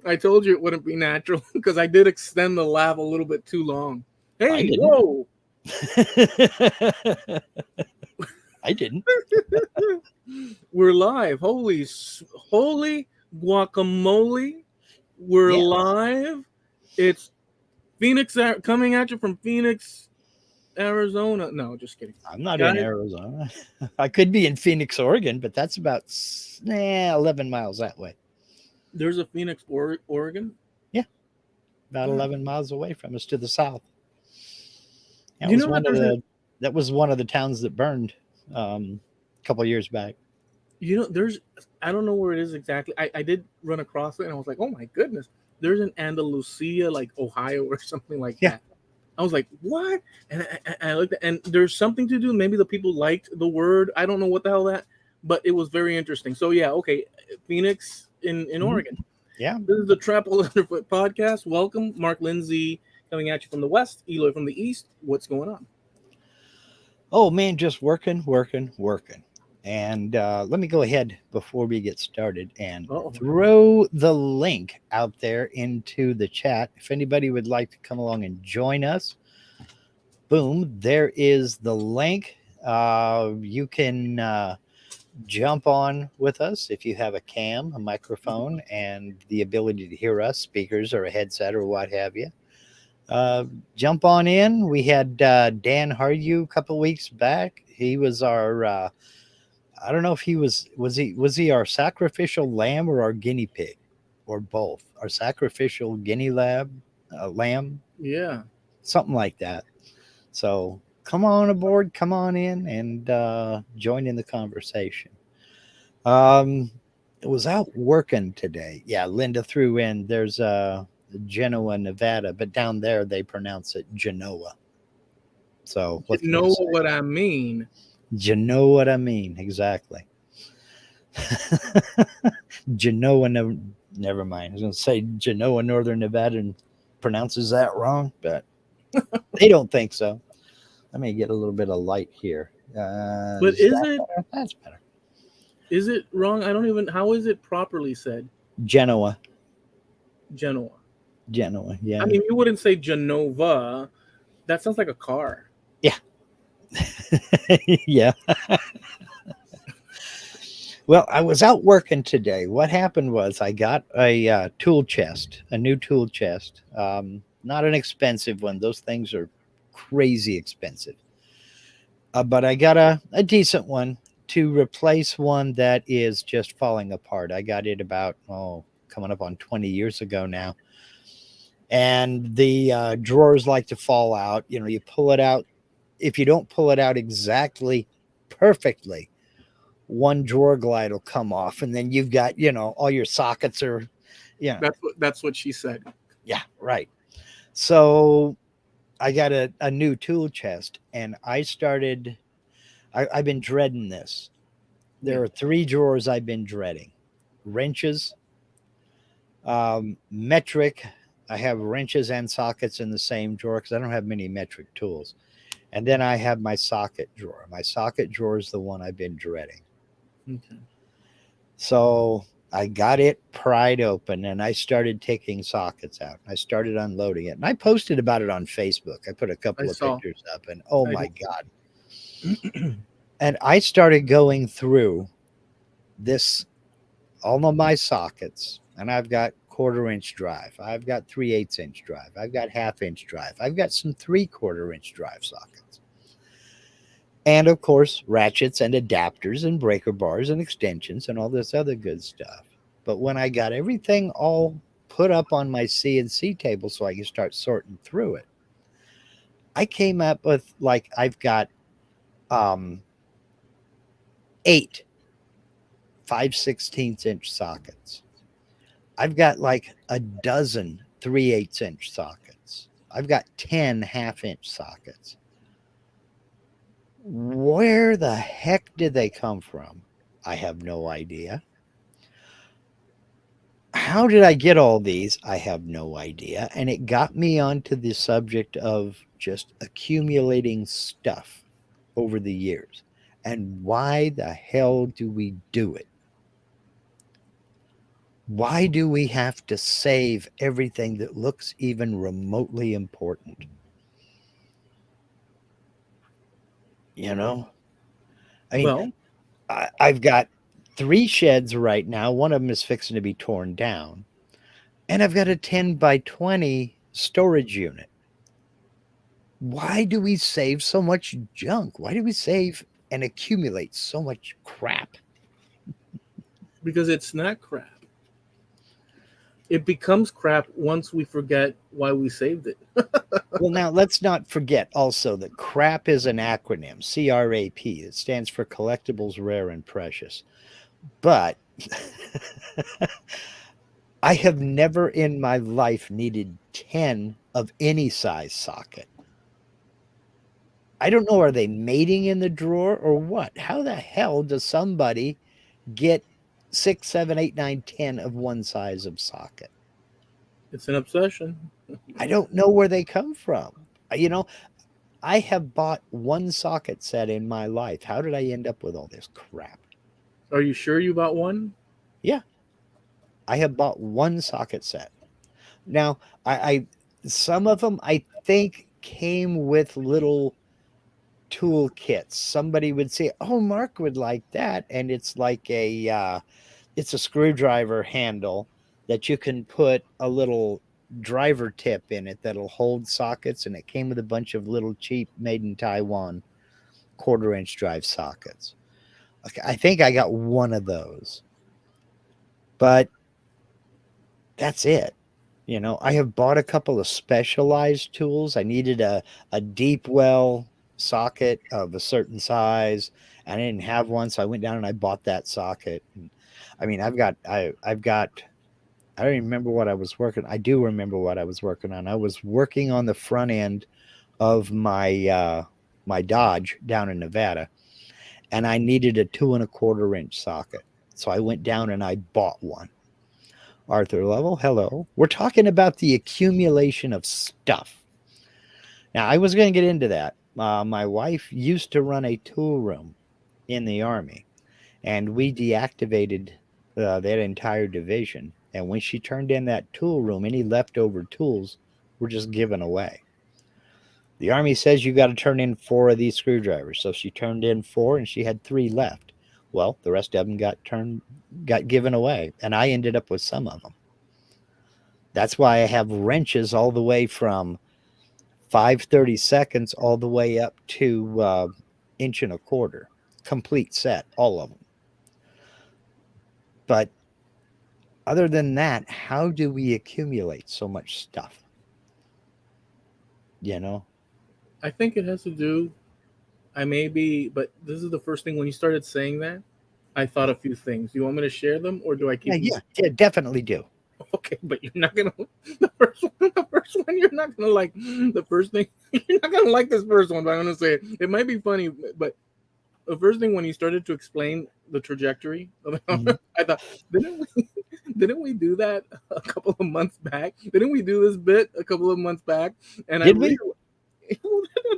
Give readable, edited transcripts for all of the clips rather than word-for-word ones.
I told you it wouldn't be natural because I did extend the laugh a little bit too long. I Hey, didn't. whoa! I didn't. We're live. Holy guacamole! We're Yeah, live. It's Phoenix coming at you from Phoenix, Arizona. No, just kidding, I'm not in guys. Arizona. I could be in Phoenix, Oregon, but that's about 11 miles that way. There's a Phoenix, Oregon. Yeah, about Wow. 11 miles away from us to the south. That You was know what? one of the that was one of the towns that burned a couple of years back. There's. I don't know where it is exactly. I did run across it and I was like, oh my goodness. There's an Andalusia, like Ohio or something like Yeah. that. I was like, what? And I looked at, and there's something to do. Maybe the people liked the word. I don't know what the hell that, but it was very interesting. So yeah, okay, Phoenix in Mhm. Oregon. Yeah. This is the Trampled Underfoot podcast. Welcome, Mark Lindsay coming at you from the west, Eloy from the east. What's going on? Oh man, just working, working, working. And let me go ahead before we get started and Oh, throw the link out there into the chat. If anybody would like to come along and join us, boom, there is the link. You can jump on with us if you have a cam, a microphone, and the ability to hear us, speakers or a headset or what have you. Uh, jump on in. We had Dan Hardew a couple weeks back. He was our I don't know if he was he our sacrificial lamb or our guinea pig or both. Our sacrificial lamb, yeah. something like that. So come on aboard, come on in, and join in the conversation. Um, it was out working today. Yeah, Linda threw in. There's Genoa, Nevada, but down there they pronounce it Genoa. So You what can you know say? what I mean? You know what I mean? Exactly. Genoa, never mind. I was going to say Genoa, Northern Nevada, and pronounces that wrong, but they don't think so. Let me get a little bit of light here. But Is that better? That's better. is it wrong? I don't even. How is it properly said? Genoa, Genoa. Genoa. I Yeah, mean, you wouldn't say Genova. That sounds like a car. yeah, yeah. Well, I was out working today. What happened was I got a tool chest, a new tool chest. Not an expensive one. Those things are crazy expensive. But I got a decent one to replace one that is just falling apart. I got it about, coming up on 20 years ago now. And the drawers like to fall out. You know, you pull it out. If you don't pull it out exactly perfectly, one drawer glide will come off. And then you've got, all your sockets are, yeah, That's what she said. yeah, right. So I got a new tool chest and I've been dreading this. Yeah. There are three drawers I've been dreading: wrenches, metric. I have wrenches and sockets in the same drawer because I don't have many metric tools. And then I have my socket drawer. My socket drawer is the one I've been dreading. Okay. So I got it pried open and I started taking sockets out. I started unloading it. And I posted about it on Facebook. I put a I couple of saw. pictures up and oh I my did. God. And I started going through this all of my sockets, and I've got quarter-inch drive. I've got 3/8 inch drive. I've got half-inch drive. I've got some 3/4 inch drive sockets. And of course, ratchets and adapters and breaker bars and extensions and all this other good stuff. But when I got everything all put up on my CNC table so I could start sorting through it, I came up with like I've got um, 8 5/16 inch sockets. I've got like a dozen 3/8 inch sockets. I've got 10 half-inch sockets. Where the heck did they come from? I have no idea. How did I get all these? I have no idea. And it got me onto the subject of just accumulating stuff over the years. And why the hell do we do it? Why do we have to save everything that looks even remotely important? You know, I mean, Well, I've got 3 sheds right now. One of them is fixing to be torn down, and I've got a 10 by 20 storage unit. Why do we save so much junk? Why do we save and accumulate so much crap? because it's not crap. It becomes crap once we forget why we saved it. Well, now let's not forget also that CRAP is an acronym, CRAP. It stands for Collectibles Rare and Precious. But I have never in my life needed 10 of any size socket. I don't know, are they mating in the drawer or what? How the hell does somebody get 6, 7, 8, 9, 10 of one size of socket? It's an obsession. I don't know where they come from. You know, I have bought one socket set in my life. How did I end up with all this crap? Are you sure you bought one? Yeah, I have bought one socket set. Now, I some of them I think came with little tool kits. Somebody would say, "Oh, Mark would like that," and it's like it's a screwdriver handle that you can put a little driver tip in it that'll hold sockets, and it came with a bunch of little cheap made in Taiwan 1/4 inch drive sockets. Okay, I think I got one of those, but that's it. You know, I have bought a couple of specialized tools. I needed a deep well socket of a certain size. And I didn't have one, so I went down and I bought that socket. And I mean, I've got I don't even remember what I was working. I do remember what I was working on. I was working on the front end of my Dodge down in Nevada, and I needed a 2 1/4 inch socket. So I went down and I bought one. Arthur Level, hello. We're talking about the accumulation of stuff. Now, I was going to get into that. My wife used to run a tool room in the Army, and we deactivated that entire division. And when she turned in that tool room, any leftover tools were just given away. The Army says you got to turn in 4 of these screwdrivers. So she turned in 4 and she had 3 left. Well, the rest of them got given away, and I ended up with some of them. That's why I have wrenches all the way from 5/32 all the way up to 1 1/4 inch, complete set, all of them. But other than that, how do we accumulate so much stuff? You know? I think it has to do. I may be, but this is the first thing when you started saying that. I thought a few things. You want me to share them, or do I Yeah, keep them? yeah, definitely do. Okay, but you're not gonna the first one. The first one you're not gonna like. The first thing you're not gonna like this first one, but I'm gonna say it. It might be funny, but the first thing when you started to explain the trajectory of Mhm. I thought, didn't we didn't we do that a couple of months back? Didn't we do this bit a couple of months back? And I Did realized we?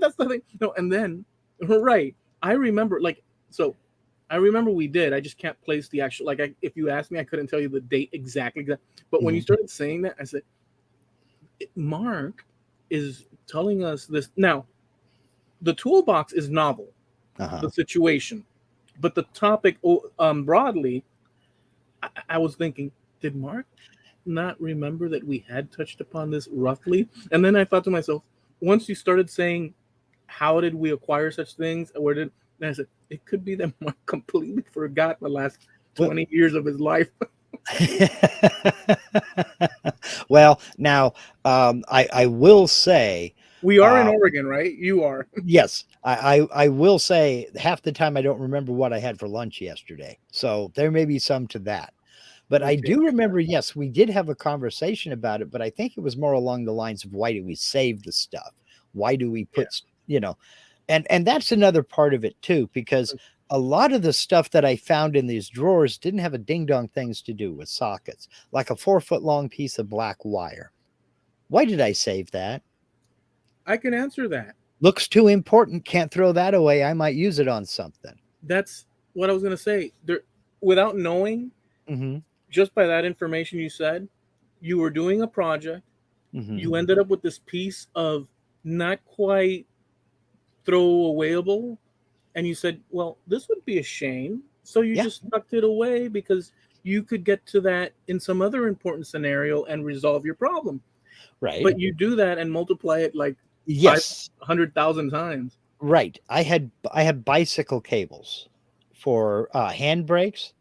that's the thing. No, and then right, I remember like so. I remember we did. I just can't place the actual like. If you asked me, I couldn't tell you the date exactly. But when you Mhm. started saying that, I said, Mark is telling us this now. The toolbox is novel, Uh-huh. the situation, but the topic broadly, I was thinking, did Mark not remember that we had touched upon this roughly? And then I thought to myself, once you started saying, how did we acquire such things? Where did and I said, it could be that Mark completely forgot the last Well, 20 years of his life. well, now I will say, We are in uh, Oregon, right? You are. yes, I will say half the time I don't remember what I had for lunch yesterday. So there may be some to that. But I Okay. do remember, yes, we did have a conversation about it, but I think it was more along the lines of why do we save the stuff? Why do we Yeah. put, and that's another part of it too, because a lot of the stuff that I found in these drawers didn't have a ding dong things to do with sockets, like a 4 foot long piece of black wire. Why did I save that? I can answer that. Looks too important. Can't throw that away. I might use it on something. That's what I was going to say. There, without knowing, Hmm. just by that information you said, you were doing a project, Hmm. you ended up with this piece of not quite throwawayable, and you said, well, this would be a shame. So you Yeah, just tucked it away because you could get to that in some other important scenario and resolve your problem. right. But you do that and multiply it like Yes, 500,000 times. right. I had bicycle cables for handbrakes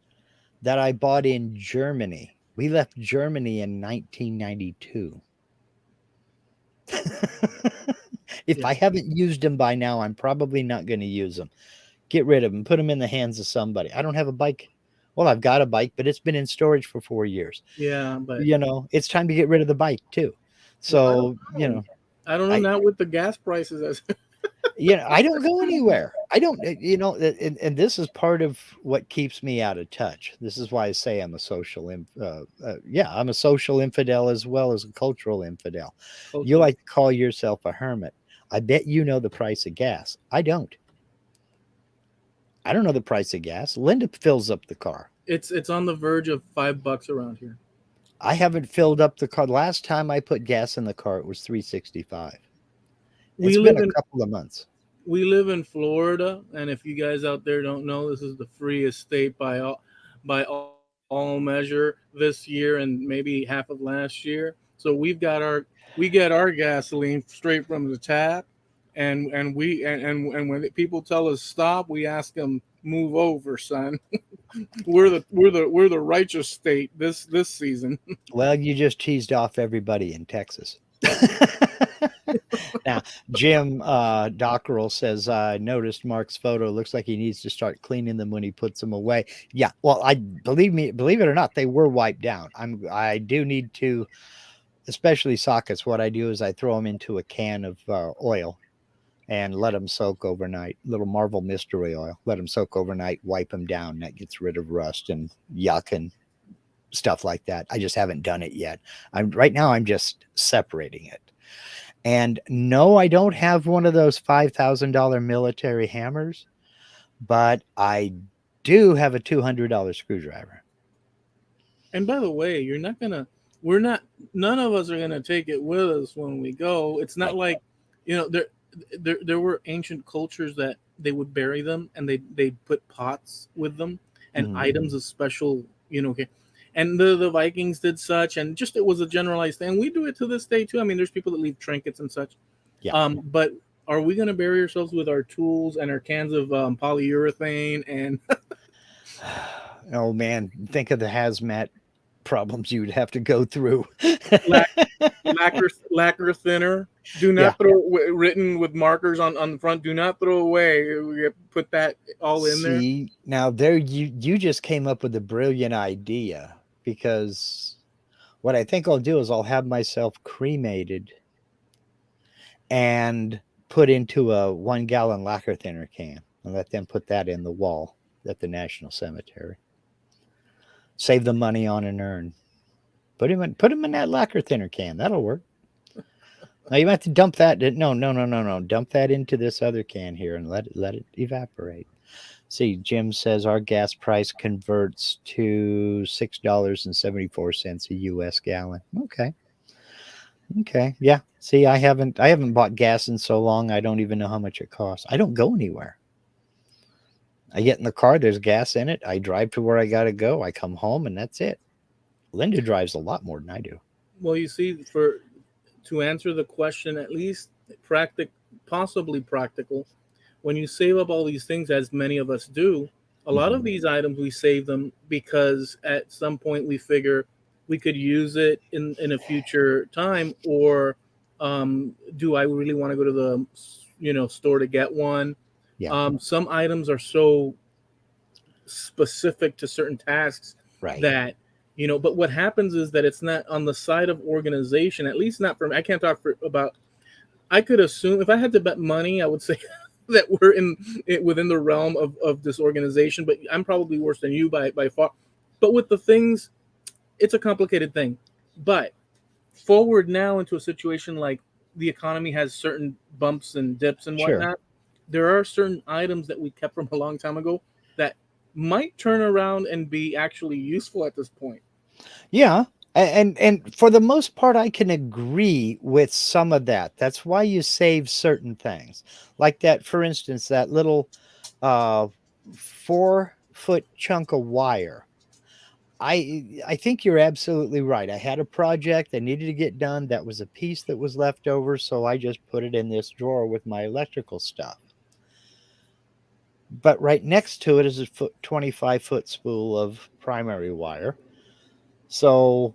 that I bought in Germany. We left Germany in 1992. If Yeah. I haven't used them by now, I'm probably not going to use them. Get rid of them, put them in the hands of somebody. I don't have a bike. Well, I've got a bike, but it's been in storage for 4 years. Yeah. But, It's time to get rid of the bike too. well, I don't So, know. I don't know I, now with the gas prices. As I don't go anywhere. I don't, and this is part of what keeps me out of touch. This is why I say I'm a yeah, I'm a social infidel as well as a cultural infidel. You cultural. like to call yourself a hermit. I bet you know the price of gas. I don't. I don't know the price of gas. Linda fills up the car. It's on the verge of $5 around here. I haven't filled up the car. Last time I put gas in the car, it was 365. We It's been live a in couple of months. we live in Florida, and if you guys out there don't know, this is the freest state by all measure this year and maybe half of last year. So we get our gasoline straight from the tap, and when people tell us stop, we ask them move over, son. We're the righteous state this season. Well, you just teased off everybody in Texas. Now, Jim Dockerel says, I noticed Mark's photo. Looks like he needs to start cleaning them when he puts them away. Yeah, well, believe it or not, they were wiped down. I do need to, especially sockets. What I do is I throw them into a can of oil and let them soak overnight. Little Marvel mystery oil. Let them soak overnight. Wipe them down. That gets rid of rust and yuck and stuff like that. I just haven't done it yet. I'm just separating it. And no, I don't have one of those $5,000 military hammers, but I do have a $200 screwdriver. And by the way, you're not gonna we're not none of us are gonna take it with us when we go. It's not Right. like, there were ancient cultures that they would bury them and they put pots with them and Mhm. items of special, okay. And the Vikings did such, and just it was a generalized thing. We do it to this day too. I mean, there's people that leave trinkets and such. Yeah. But are we going to bury ourselves with our tools and our cans of polyurethane and Oh man, think of the hazmat problems you'd have to go through. lacquer thinner? Do Yeah. not throw written with markers on the front. Do not throw away. We put that all in there. See, now there you just came up with a brilliant idea because what I think I'll do is I'll have myself cremated and put into a 1 gallon lacquer thinner can and let them put that in the wall at the National Cemetery. Save the money on an urn. Put him in that lacquer thinner can. That'll work. Now you have to dump that. No, no, no, no, no. Dump that into this other can here and let it evaporate. See, Jim says our gas price converts to $6.74 a US gallon. Okay. Okay. Yeah. See, I haven't bought gas in so long I don't even know how much it costs. I don't go anywhere. I get in the car, there's gas in it. I drive to where I gotta go. I come home and that's it. Linda drives a lot more than I do. Well, you see, for to answer the question, at least possibly practical, when you save up all these things, as many of us do, a lot of Mhm. these items we save them because at some point we figure we could use it in a future time, or do I really want to go to the store to get one? Yeah. Some items are so specific to certain tasks Right. that but what happens is that it's not on the side of organization, at least not for me. I can't talk about. I could assume if I had to bet money, I would say that we're within the realm of this organization, but I'm probably worse than you by far. But with the things, it's a complicated thing. But forward now into a situation like the economy has certain bumps and dips and Sure. whatnot, there are certain items that we kept from a long time ago that might turn around and be actually useful at this point. Yeah. And for the most part, I can agree with some of that. That's why you save certain things, like that. For instance, that little 4 foot chunk of wire. I think you're absolutely right. I had a project that needed to get done. That was a piece that was left over, so I just put it in this drawer with my electrical stuff. But right next to it is a 25-foot spool of primary wire. So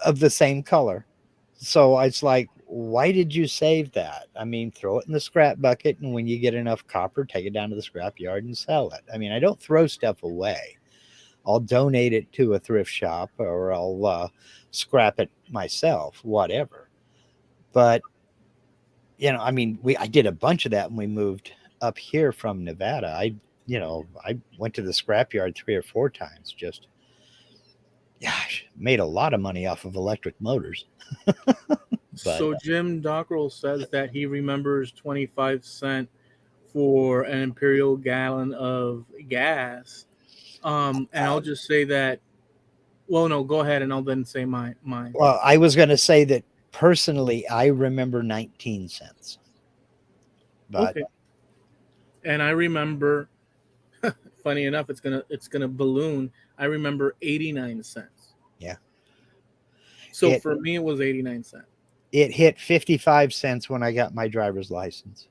of the same color. So it's like, why did you save that? I mean, throw it in the scrap bucket, and when you get enough copper, take it down to the scrap yard and sell it. I mean, I don't throw stuff away. I'll donate it to a thrift shop, or I'll scrap it myself, whatever. But I mean, I did a bunch of that when we moved up here from Nevada. I went to the scrapyard 3 or 4 times. Just, gosh, made a lot of money off of electric motors. But So Jim Dockrell says that he remembers 25 cent for an imperial gallon of gas. And I'll uh, just say that. Well, no, go ahead, and I'll then say mine. well, I was going to say that personally, I remember 19 cents. But Okay, and I remember. Funny enough, it's gonna balloon. I remember 89 cents. yeah, So it for me, it was 89 cents. it hit 55 cents when I got my driver's license.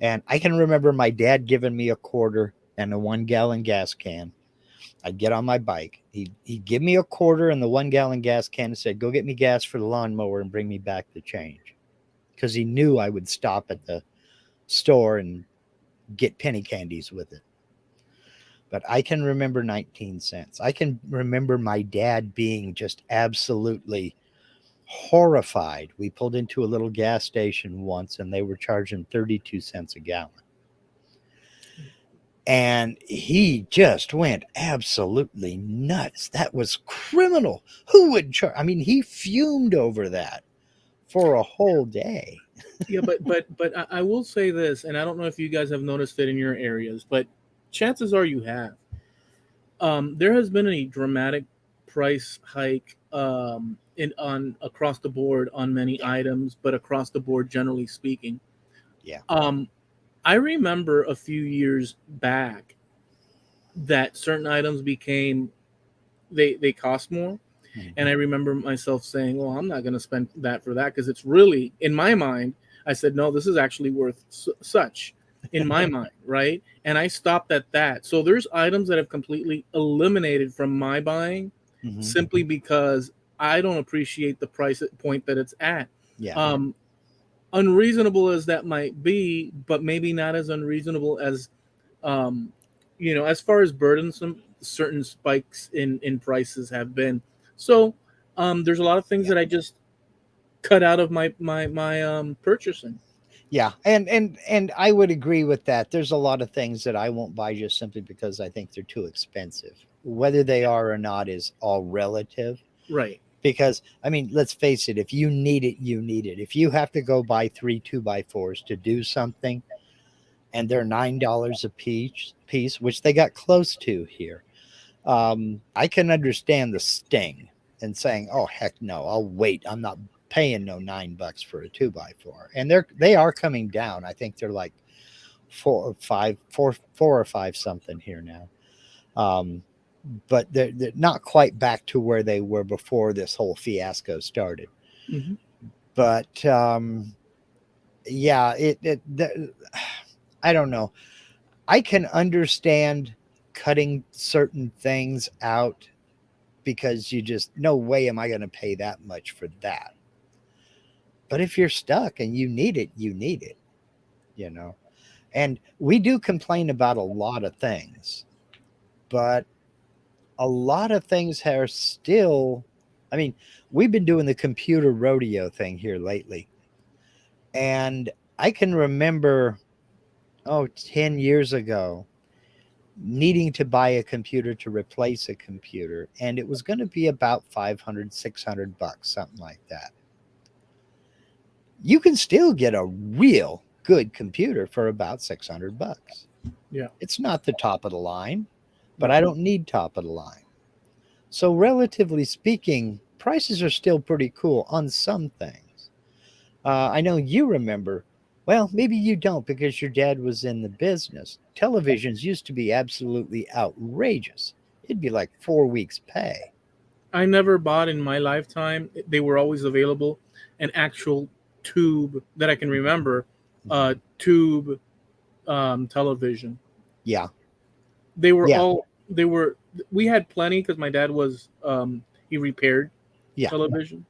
And I can remember my dad giving me a quarter and a 1 gallon gas can. I'd get on my bike. He'd give me a quarter and the 1 gallon gas can and said, "Go get me gas for the lawnmower and bring me back the change." Because he knew I would stop at the store and get penny candies with it. But I can remember 19 cents. I can remember my dad being just absolutely horrified. We pulled into a little gas station once and they were charging 32 cents a gallon. And he just went absolutely nuts. That was criminal. Who would charge? I mean, he fumed over that for a whole day. Yeah, but I will say this, and I don't know if you guys have noticed it in your areas, but chances are you have. There has been a dramatic price hike in on across the board on many Yeah. items, but across the board, generally speaking. Yeah. Um, I remember a few years back that certain items became they cost more, and Mhm. I remember myself saying, "Well, I'm not going to spend that for that because it's really in my mind." I said, "No, this is actually worth such." In my mind, right? And I stopped at that. So there's items that have completely eliminated from my buying Mhm. simply because I don't appreciate the price point that it's at. Yeah. Um, Unreasonable as that might be, but maybe not as unreasonable as um, as far as burdensome certain spikes in prices have been. So there's a lot of things Yeah. that I just cut out of my purchasing. Yeah. And I would agree with that. There's a lot of things that I won't buy just simply because I think they're too expensive. Whether they are or not is all relative. Right. Because I mean, let's face it, if you need it, you need it. If you have to go buy 3 2x4s to do something and they're $9 a piece, which they got close to here, I can understand the sting and saying, "Oh heck no, I'll wait. I'm not paying no $9 for a 2x4." And they are coming down. I think they're like 4 or 5 something here now. Um, but they're not quite back to where they were before this whole fiasco started. Hmm. But yeah, I don't know. I can understand cutting certain things out because you just, no way am I going to pay that much for that. But if you're stuck and you need it, you need it, you know. And we do complain about a lot of things, but a lot of things are still, I mean, we've been doing the computer rodeo thing here lately. And I can remember, 10 years ago, needing to buy a computer to replace a computer. And it was going to be about 500, $600, something like that. You can still get a real good computer for about $600. Yeah. It's not the top of the line, but Right. I don't need top of the line. So, relatively speaking, prices are still pretty cool on some things. I know you remember, well, maybe you don't because your dad was in the business. Televisions used to be absolutely outrageous. It'd be like 4 weeks' pay. I never bought in my lifetime. They were always available. An actual tube that I can remember, Mhm. tube television. Yeah, They were yeah, all they were. We had plenty because my dad was he repaired yeah, television.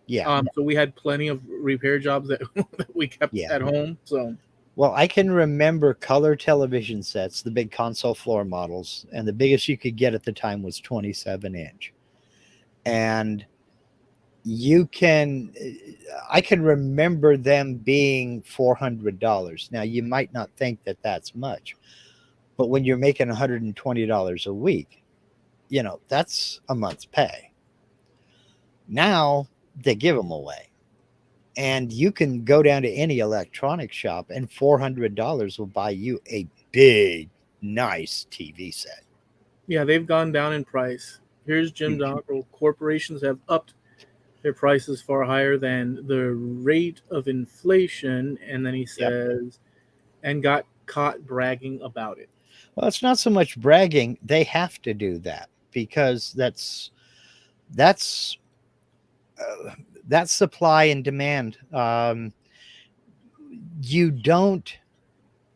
yeah, So we had plenty of repair jobs that, that we kept yeah. at home. So Well, I can remember color television sets, the big console floor models, and the biggest you could get at the time was 27-inch. And you can, I can remember them being $400. Now, you might not think that that's much, but when you're making $120 a week, that's a month's pay. Now they give them away. And you can go down to any electronics shop, and $400 will buy you a big, nice TV set. yeah, they've gone down in price. Here's Jim Mhm. Dockrell. Corporations have upped their prices far higher than the rate of inflation, and then he Yep. says, and got caught bragging about it. Well, it's not so much bragging; they have to do that because that's uh, that's supply and demand. You don't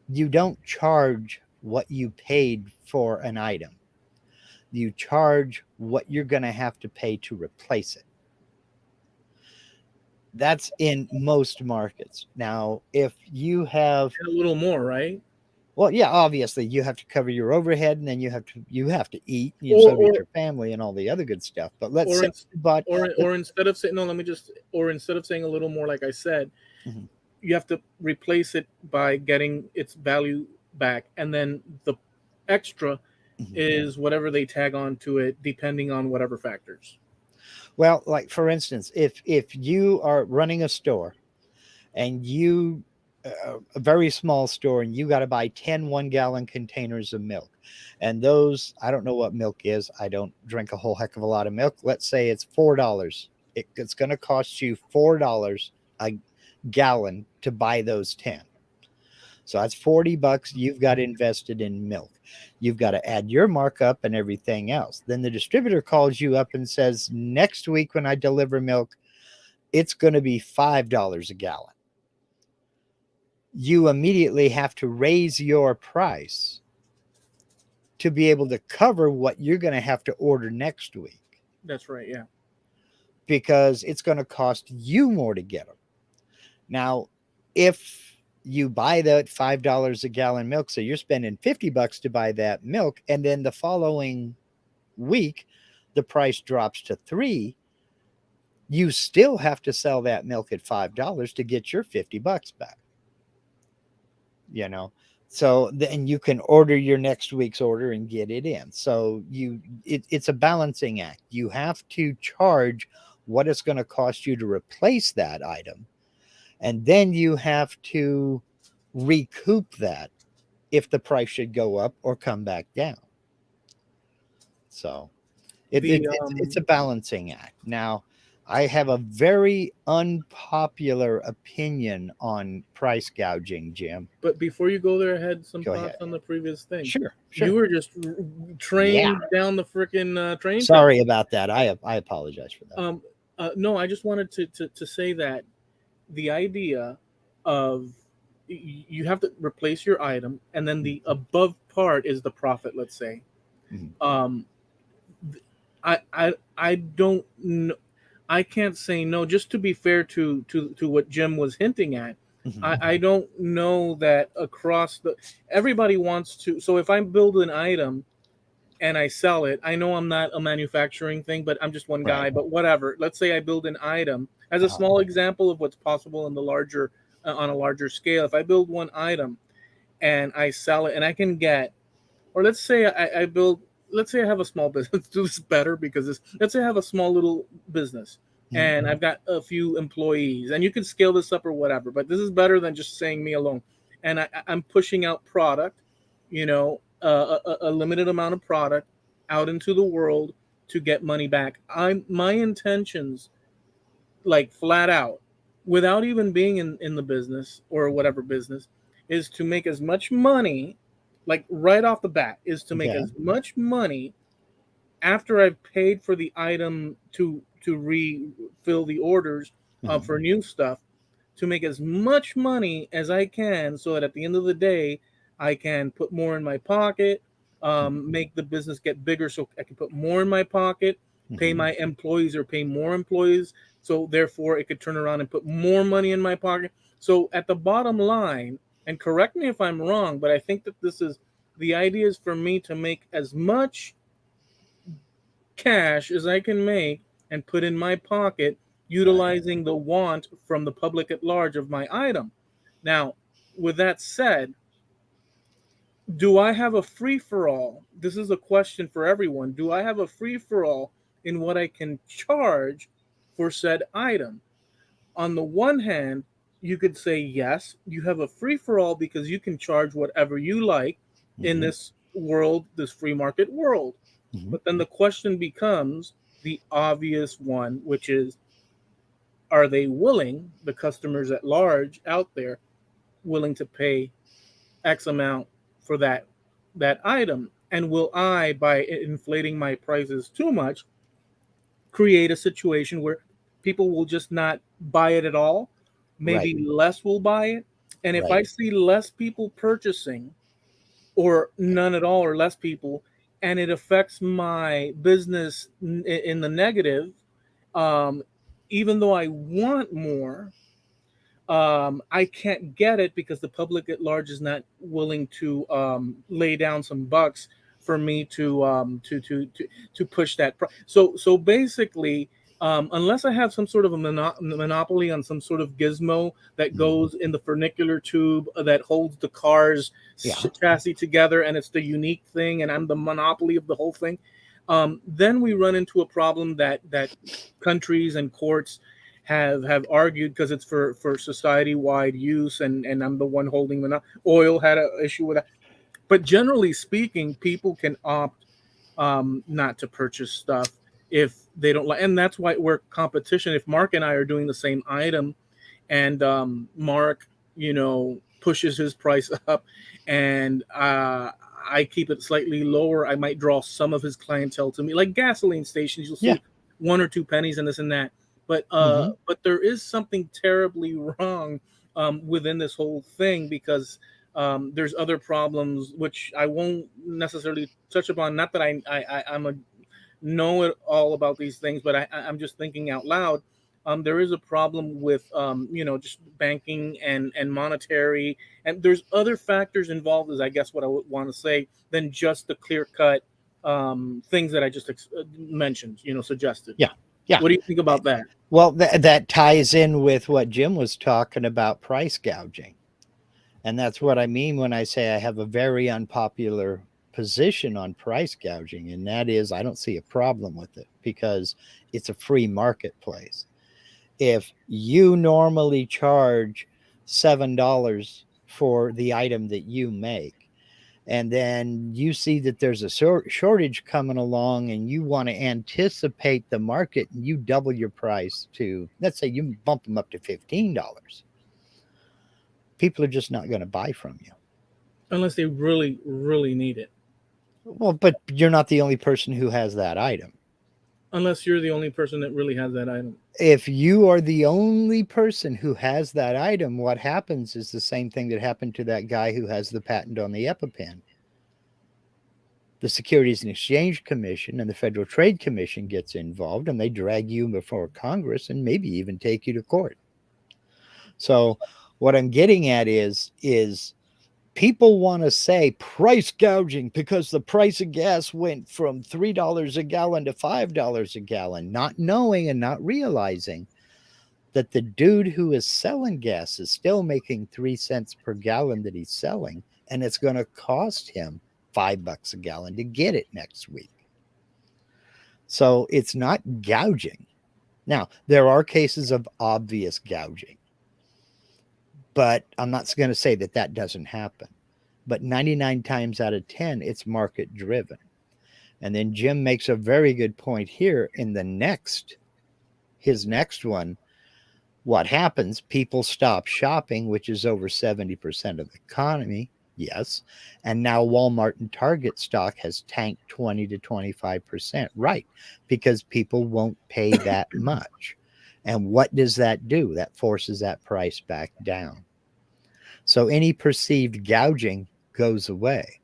you don't charge what you paid for an item. You charge what you're going to have to pay to replace it. That's in most markets. Now, if you have, And a little more, right? well, yeah, obviously you have to cover your overhead, and then you have to eat, Or so does or your family and all the other good stuff. But let's or say in, you bought, let, or instead of saying no, let me just or instead of saying a little more, like I said, mhm, you have to replace it by getting its value back, and then the extra mhm. is whatever they tag on to it, depending on whatever factors. Well, like for instance, if you are running a store and a very small store, and you got to buy 10 1 gallon containers of milk, and those, I don't know what milk is, I don't drink a whole heck of a lot of milk. Let's say it's $4. It's going to cost you $4 a gallon to buy those 10. So that's $40 you've got invested in milk. You've got to add your markup and everything else. Then the distributor calls you up and says, next week when I deliver milk, it's going to be $5 a gallon. You immediately have to raise your price to be able to cover what you're going to have to order next week, That's right. Yeah. because it's going to cost you more to get them. Now, if you buy that $5 a gallon milk, so you're spending $50 to buy that milk, and then the following week the price drops to 3, you still have to sell that milk at $5 to get your $50 back. you know so then you can order your next week's order and get it in. So it's a balancing act. You have to charge what it's going to cost you to replace that item, and then you have to recoup that if the price should go up or come back down. So The it's a balancing act. Now, I have a very unpopular opinion on price gouging, Jim. But before you go there, I had some Go thoughts ahead. on the previous thing. Sure, You sure. were just Yeah. trained down the freaking train track. Sorry about that. I apologize for that. Um, no, I just wanted to say that the idea of you have to replace your item, and then the above part is the profit. Let's say, Mhm, um, I don't know. I can't say no. Just to be fair to what Jim was hinting at, mhm. I don't know that across the everybody wants to. So if I build an item and I sell it, I know I'm not a manufacturing thing, but I'm just one Right. guy. But whatever. Let's say I build an item as a Uh-huh. small example of what's possible in the larger on a larger scale. If I build one item and I sell it, and I can get, or let's say I build, let's say I have a small business. Let's do this better because let's say I have a small little business Mhm. and I've got a few employees, and you can scale this up or whatever, but this is better than just saying me alone. And I'm pushing out product, a limited amount of product out into the world. to get money back. My intentions, like flat out, without even being in the business or whatever business, is to make as much money, like right off the bat, is to make Yeah. as much money after I've paid for the item to refill the orders Mhm. for new stuff, to make as much money as I can, so that at the end of the day, I can put more in my pocket, make the business get bigger, so I can put more in my pocket, pay Mhm. my employees or pay more employees, so therefore it could turn around and put more money in my pocket. So at the bottom line, and correct me if I'm wrong, but I think that this is the idea is for me to make as much cash as I can make and put in my pocket, Right. utilizing the want from the public at large of my item. Now, with that said, do I have a free for all? This is a question for everyone. Do I have a free for all in what I can charge for said item? On the one hand, you could say yes, you have a free for all because you can charge whatever you like in Mhm. this world, this free market world. Mhm. But then the question becomes the obvious one, which is, are they willing, the customers at large out there, willing to pay X amount for that item? And will I, by inflating my prices too much, create a situation where people will just not buy it at all? Right. Maybe less will buy it. And if Right. I see less people purchasing, or none at all, or less people, and it affects my business in the negative, um, even though I want more, I can't get it because the public at large is not willing to lay down some bucks for me to push that. So basically, unless I have some sort of a monopoly on some sort of gizmo that Mhm. goes in the funicular tube that holds the car's Yeah. chassis together, and it's the unique thing, and I'm the monopoly of the whole thing, then we run into a problem that countries and courts have argued, because it's for society wide use, and I'm the one holding the oil had an issue with that. But generally speaking, people can opt not to purchase stuff if they don't like, and that's why we're competition. If Mark and I are doing the same item, and Mark, pushes his price up, and I keep it slightly lower, I might draw some of his clientele to me. Like gasoline stations, you'll Yeah. see 1 or 2 pennies and this and that. Mhm. But there is something terribly wrong within this whole thing, because there's other problems which I won't necessarily touch upon. Not that I'm a know it all about these things, but I'm just thinking out loud. There is a problem with just banking and monetary, and there's other factors involved, is I guess what I would want to say, than just the clear cut things that I just mentioned, suggested. Yeah. Yeah. What do you think about that? Well, that ties in with what Jim was talking about, price gouging. And that's what I mean when I say I have a very unpopular position on price gouging. And that is, I don't see a problem with it because it's a free marketplace. If you normally charge $7 for the item that you make, and then you see that there's a shortage coming along and you want to anticipate the market and you double your price to, let's say you bump them up to $15, people are just not going to buy from you. Unless they really, really need it. Well, but you're not the only person who has that item. Unless you're the only person that really has that item. If you are the only person who has that item, what happens is the same thing that happened to that guy who has the patent on the EpiPen. The Securities and Exchange Commission and the Federal Trade Commission gets involved and they drag you before Congress and maybe even take you to court. So what I'm getting at is people want to say price gouging because the price of gas went from $3 a gallon to $5 a gallon, not knowing and not realizing that the dude who is selling gas is still making 3 cents per gallon that he's selling, and it's going to cost him $5 a gallon to get it next week. So it's not gouging. Now, there are cases of obvious gouging, but I'm not going to say that that doesn't happen. But 99 times out of 10, it's market driven. And then Jim makes a very good point here in his next one. What happens? People stop shopping, which is over 70% of the economy. Yes. And now Walmart and Target stock has tanked 20 to 25%. Right. Because people won't pay that much. And what does that do? That forces that price back down. So any perceived gouging goes away.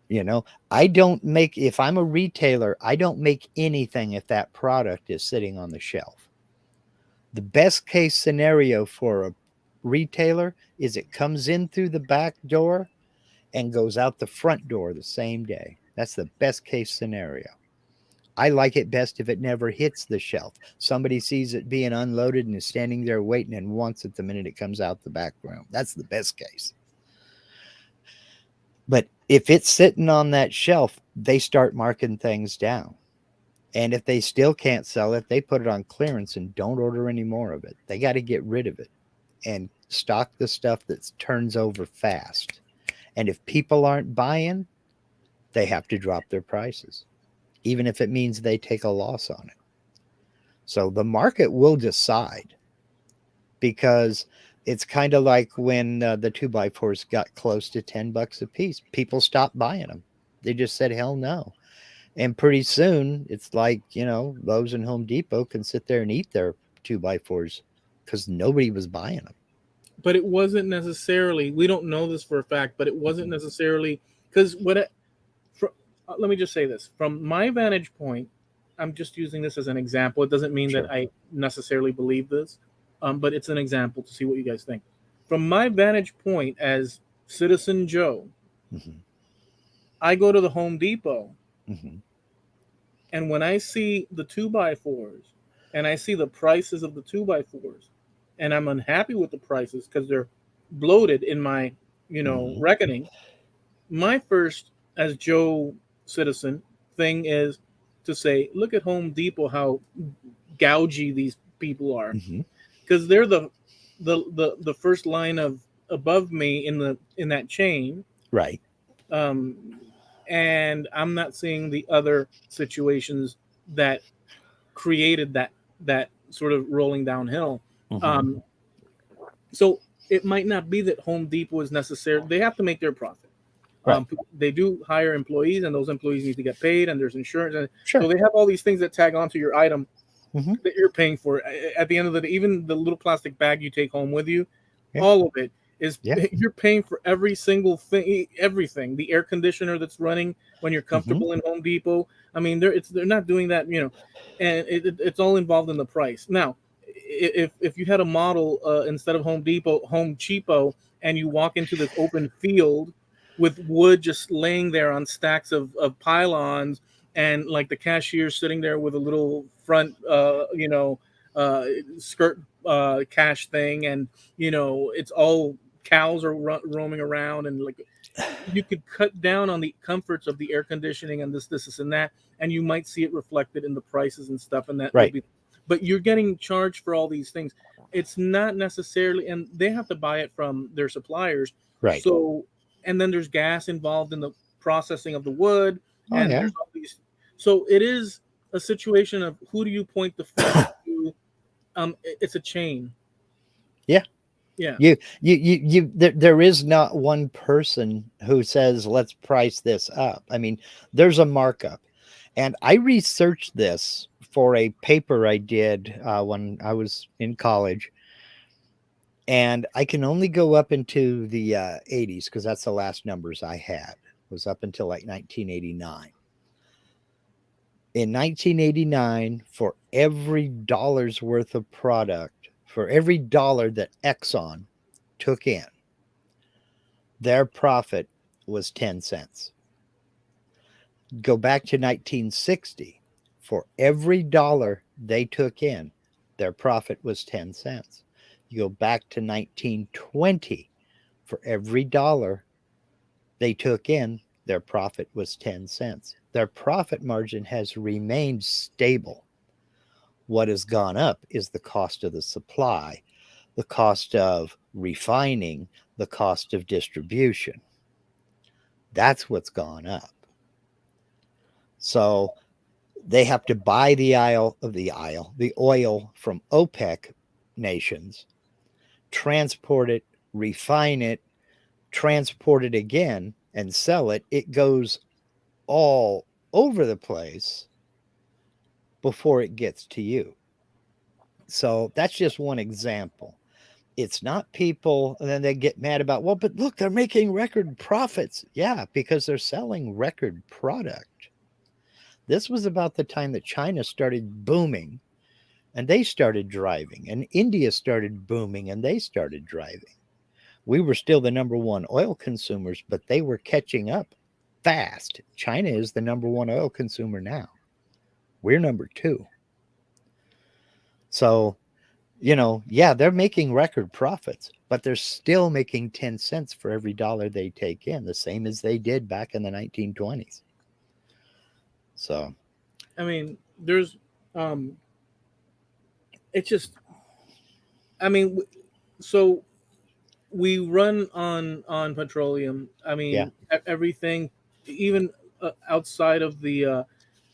You know, I don't make, if I'm a retailer, I don't make anything if that product is sitting on the shelf. The best case scenario for a retailer is it comes in through the back door and goes out the front door the same day. That's the best case scenario. I like it best if it never hits the shelf. Somebody sees it being unloaded and is standing there waiting and wants it the minute it comes out the back room. That's the best case. But if it's sitting on that shelf, they start marking things down. And if they still can't sell it, they put it on clearance and don't order any more of it. They got to get rid of it and stock the stuff that turns over fast. And if people aren't buying, they have to drop their prices, even if it means they take a loss on it. So the market will decide, because it's kind of like when the 2x4s got close to $10 a piece. People stopped buying them. They just said, hell no. And pretty soon, it's like, Lowe's and Home Depot can sit there and eat their 2x4s because nobody was buying them. But it wasn't necessarily, we don't know this for a fact, but it wasn't necessarily, because let me just say this. From my vantage point, I'm just using this as an example. It doesn't mean Sure. that I necessarily believe this, but it's an example to see what you guys think. From my vantage point as Citizen Joe, Mm-hmm. I go to the Home Depot, Mm-hmm. and when I see the 2x4s and I see the prices of the 2x4s, and I'm unhappy with the prices because they're bloated in my, Mm-hmm. reckoning, my first, as Joe Citizen, thing is to say, look at Home Depot, how gougy these people are, Mm-hmm. because they're the first line of above me in that chain, Right. um, and I'm not seeing the other situations that created that sort of rolling downhill. Mm-hmm. Um, so it might not be that Home Depot is necessary. They have to make their profit. Right. They do hire employees, and those employees need to get paid, and there's insurance, and Sure. so they have all these things that tag onto your item Mm-hmm. that you're paying for. At the end of the day, even the little plastic bag you take home with you, Yeah. all of it is Yeah. you're paying for every single thing, everything. The air conditioner that's running when you're Mm-hmm. comfortable in Home Depot. I mean, they're not doing that, and it's all involved in the price. Now, if you had a model instead of Home Depot, Home Cheapo, and you walk into this open field with wood just laying there on stacks of pylons, and like the cashier sitting there with a little front uh skirt cash thing, and it's all cows are roaming around, and like you could cut down on the comforts of the air conditioning and this and that, and you might see it reflected in the prices and stuff, and that would Right. be, but you're getting charged for all these things. It's not necessarily, and they have to buy it from their suppliers. Right. So, and then there's gas involved in the processing of the wood, Oh and yeah. there's all these. So it is a situation of who do you point the finger to? It's a chain. Yeah. Yeah. There is not one person who says, let's price this up. I mean, there's a markup. And I researched this for a paper I did when I was in college. And I can only go up into the 80s because that's the last numbers I had, was up until like 1989. In 1989, for every dollar's worth of product, for every dollar that Exxon took in, their profit was 10 cents. Go back to 1960. For every dollar they took in, their profit was 10 cents. You go back to 1920. For every dollar they took in, their profit was 10 cents. Their profit margin has remained stable. What has gone up is the cost of the supply, the cost of refining, the cost of distribution. That's what's gone up. So they have to buy the oil from OPEC nations, transport it, refine it, transport it again, and sell it. It goes all over the place before it gets to you. So that's just one example. It's not people, and then they get mad about, well, but look, they're making record profits. Yeah, because they're selling record product. This was about the time that China started booming and they started driving, and India started booming and they started driving. We were still the number one oil consumers, but they were catching up fast. China is the number one oil consumer now. We're number two. So, yeah, they're making record profits, but they're still making 10 cents for every dollar they take in, the same as they did back in the 1920s. So, I mean, there's um it's just, I mean, so we run on petroleum. I yeah. mean, everything, even outside of the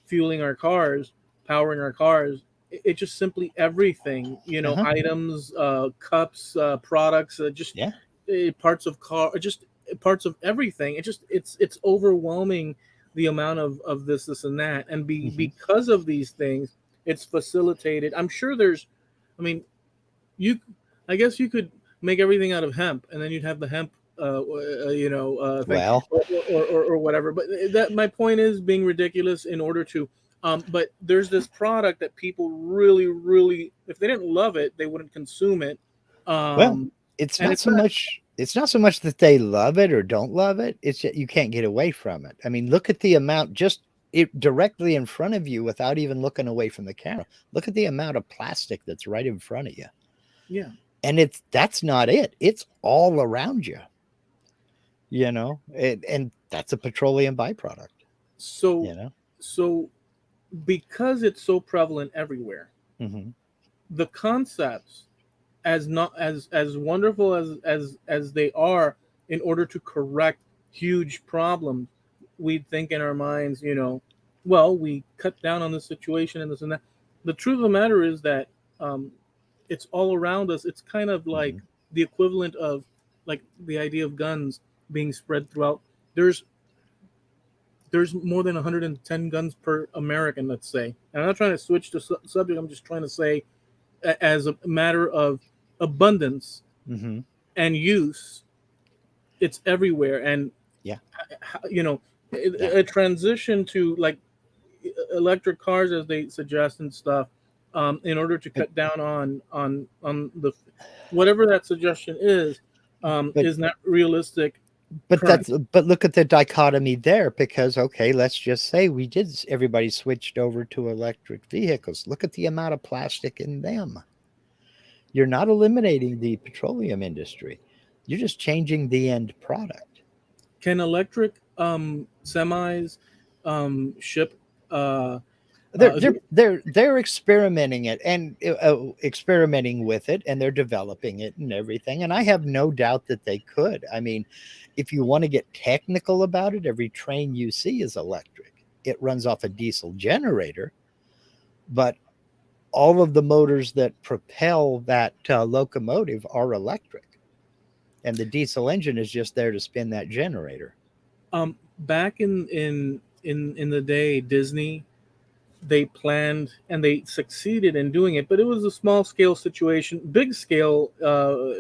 fueling our cars, powering our cars. It just simply everything, Uh-huh. items, cups, products, just Yeah. parts of car, just parts of everything. It's overwhelming, the amount of this and that, and Hmm. because of these things, it's facilitated. I'm sure there's, I mean, you, I guess you could make everything out of hemp, and then you'd have the hemp, thing, Well, or whatever. But that, my point is being ridiculous in order to. But there's this product that people really, really, if they didn't love it, they wouldn't consume it. well, Um, it's and not it's so not. much it's not so much that they love it or don't love it. It's that you can't get away from it. I mean, look at the amount just it directly in front of you without even looking away from the camera. Look at the amount of plastic that's right in front of you. Yeah. And that's not it. It's all around you, and that's a petroleum byproduct, So, you know. so because it's so prevalent everywhere, Hmm. the concepts, as not as wonderful as they are, in order to correct huge problems, we'd think in our minds, well, we cut down on this situation and this and that. The truth of the matter is that, um, it's all around us. It's kind of like Hmm. the equivalent of, like, the idea of guns being spread throughout. There's there's more than 110 guns per American, let's say. And I'm not trying to switch the subject. I'm just trying to say, as a matter of abundance Hmm. and use, it's everywhere. And Yeah. you know Yeah. a transition to, like, electric cars, as they suggest and stuff, in order to but cut down on the, whatever that suggestion but is not realistic but current. but look at the dichotomy there, because okay, let's just say everybody switched over to electric vehicles. Look at the amount of plastic in them. You're not eliminating the petroleum industry. You're just changing the end product. Can electric semis ship, uh, They're uh, they're they're they're experimenting it and experimenting with it, and they're developing it and everything. And I have no doubt that they could. I mean, if you want to get technical about it, every train you see is electric. It runs off a diesel generator, but all of the motors that propel that locomotive are electric, and the diesel engine is just there to spin that generator. back in the day, Disney, they planned and they succeeded in doing it, but it was a small scale situation. Big scale,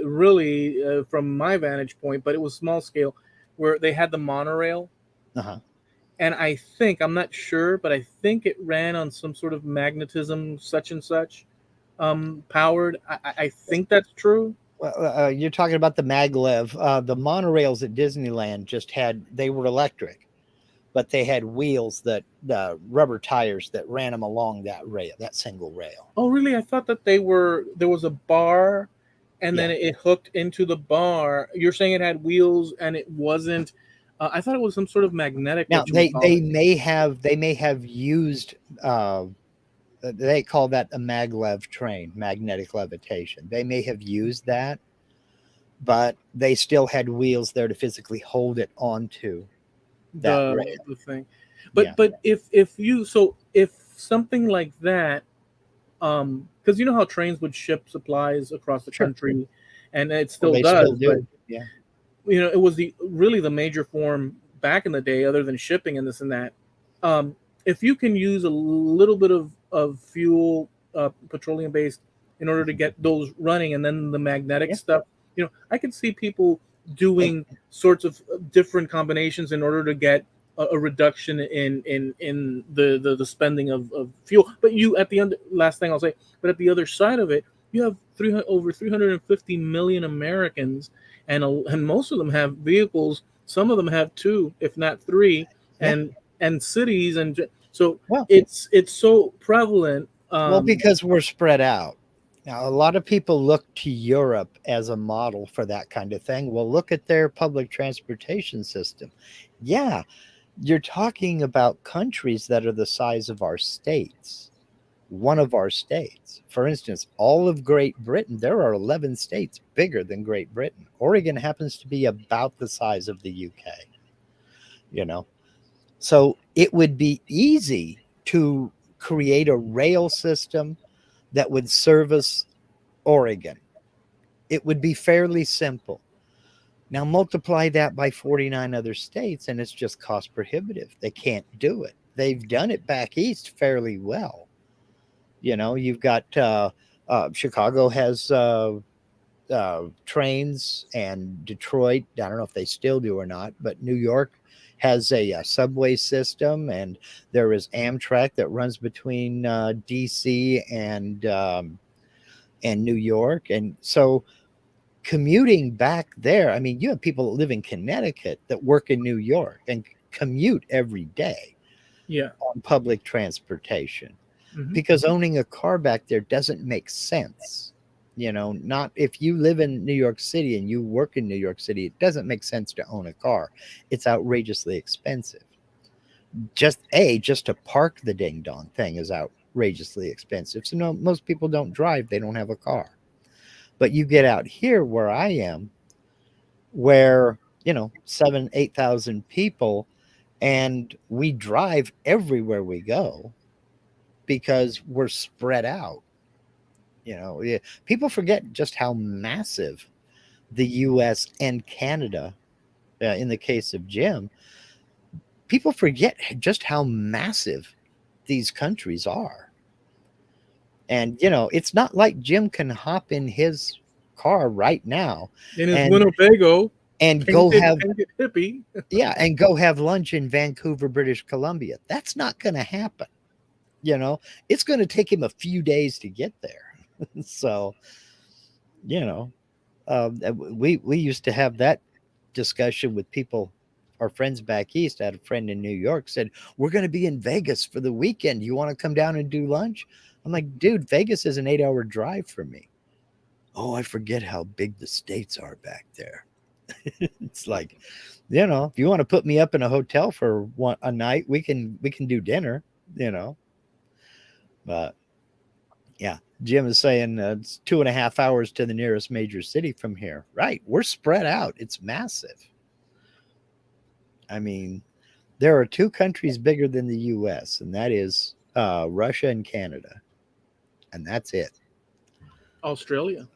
really, from my vantage point, but it was small scale, where they had the monorail. Uh-huh. And I think, I'm not sure, but I think it ran on some sort of magnetism, such and such, powered. I think that's true. Well, you're talking about the maglev. The monorails at Disneyland they were electric, but they had wheels rubber tires that ran them along that rail, that single rail. Oh, really? I thought that there was a bar, and Yeah. then it hooked into the bar. You're saying it had wheels, and it wasn't. I thought it was some sort of magnetic, Now what you would call it. they may have used they call that a maglev train, magnetic levitation. They may have used that, but they still had wheels there to physically hold it onto that The rail. the thing. Yeah. But if you so if something like that, because you know how trains would ship supplies across the Sure. country, and it Well, still they still does, but do. Yeah. it was the really the major form back in the day, other than shipping and this and that. Um, if you can use a little bit of fuel, petroleum based, in order to get those running, and then the magnetic Yeah. stuff, I can see people Hey, doing sorts of different combinations in order to get a reduction in the spending of fuel. But you at the end, last thing I'll say, but at the other side of it, you have over 350 million Americans, and most of them have vehicles. Some of them have two, if not three, yeah. and cities, and so Well, it's so prevalent. because we're spread out. Now, a lot of people look to Europe as a model for that kind of thing. Well, look at their public transportation system. Yeah, you're talking about countries that are the size of our states, one of our states. For instance, all of Great Britain, there are 11 states bigger than Great Britain. Oregon happens to be about the size of the UK, you know. So it would be easy to create a rail system that would service Oregon. It would be fairly simple. Now multiply that by 49 other states, and it's just cost prohibitive. They can't do it. They've done it back east fairly well. You've got Chicago has trains, and Detroit, I don't know if they still do or not, but New York has a subway system, and there is Amtrak that runs between DC and New York. And so commuting back there, I mean, you have people that live in Connecticut that work in New York and commute every day Yeah. on public transportation, Hmm. because owning a car back there doesn't make sense. Not if you live in New York City and you work in New York City, it doesn't make sense to own a car. It's outrageously expensive. Just to park the ding dong thing is outrageously expensive. So no, most people don't drive, they don't have a car. But you get out here where I am, where, 7, 8,000 people, and we drive everywhere we go because we're spread out. Yeah, people forget just how massive the US and Canada, in the case of Jim, people forget just how massive these countries are. And, it's not like Jim can hop in his car right now In his and Winnebago, and go painted have painted hippie. yeah, and go have lunch in Vancouver, British Columbia. That's not going to happen. You know, it's going to take him a few days to get there. So, you know, we used to have that discussion with people, our friends back east. I had a friend in New York said, "We're going to be in Vegas for the weekend. You want to come down and do lunch?" I'm like, "Dude, Vegas is an 8-hour drive for me." Oh, I forget how big the states are back there. It's like, if you want to put me up in a hotel for a night, we can do dinner. You know, but yeah, Jim is saying it's 2.5 hours to the nearest major city from here. Right, we're spread out. It's massive. I mean, there are two countries bigger than the U.S., and that is Russia and Canada, and that's it. Australia.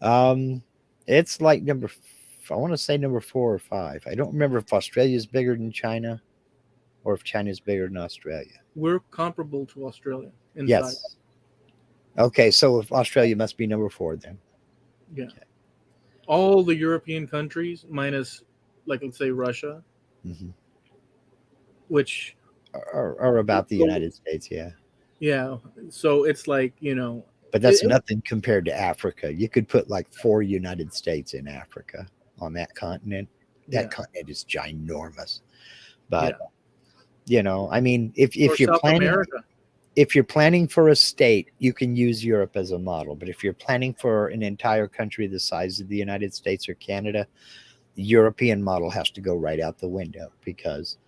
Um, it's like I want to say number 4 or 5. I don't remember if Australia is bigger than China or if China is bigger than Australia. We're comparable to Australia in size. Yes. Okay, so if Australia must be number 4 then. Yeah. Okay. All the European countries minus, like, let's say Russia, Hmm. which, Or about the United States, yeah. yeah. So it's like, But that's nothing compared to Africa. You could put like 4 United States in Africa on that continent. That yeah, continent is ginormous. yeah. But I mean, Or South America. if you're planning for a state, you can use Europe as a model. But if you're planning for an entire country the size of the United States or Canada, the European model has to go right out the window, because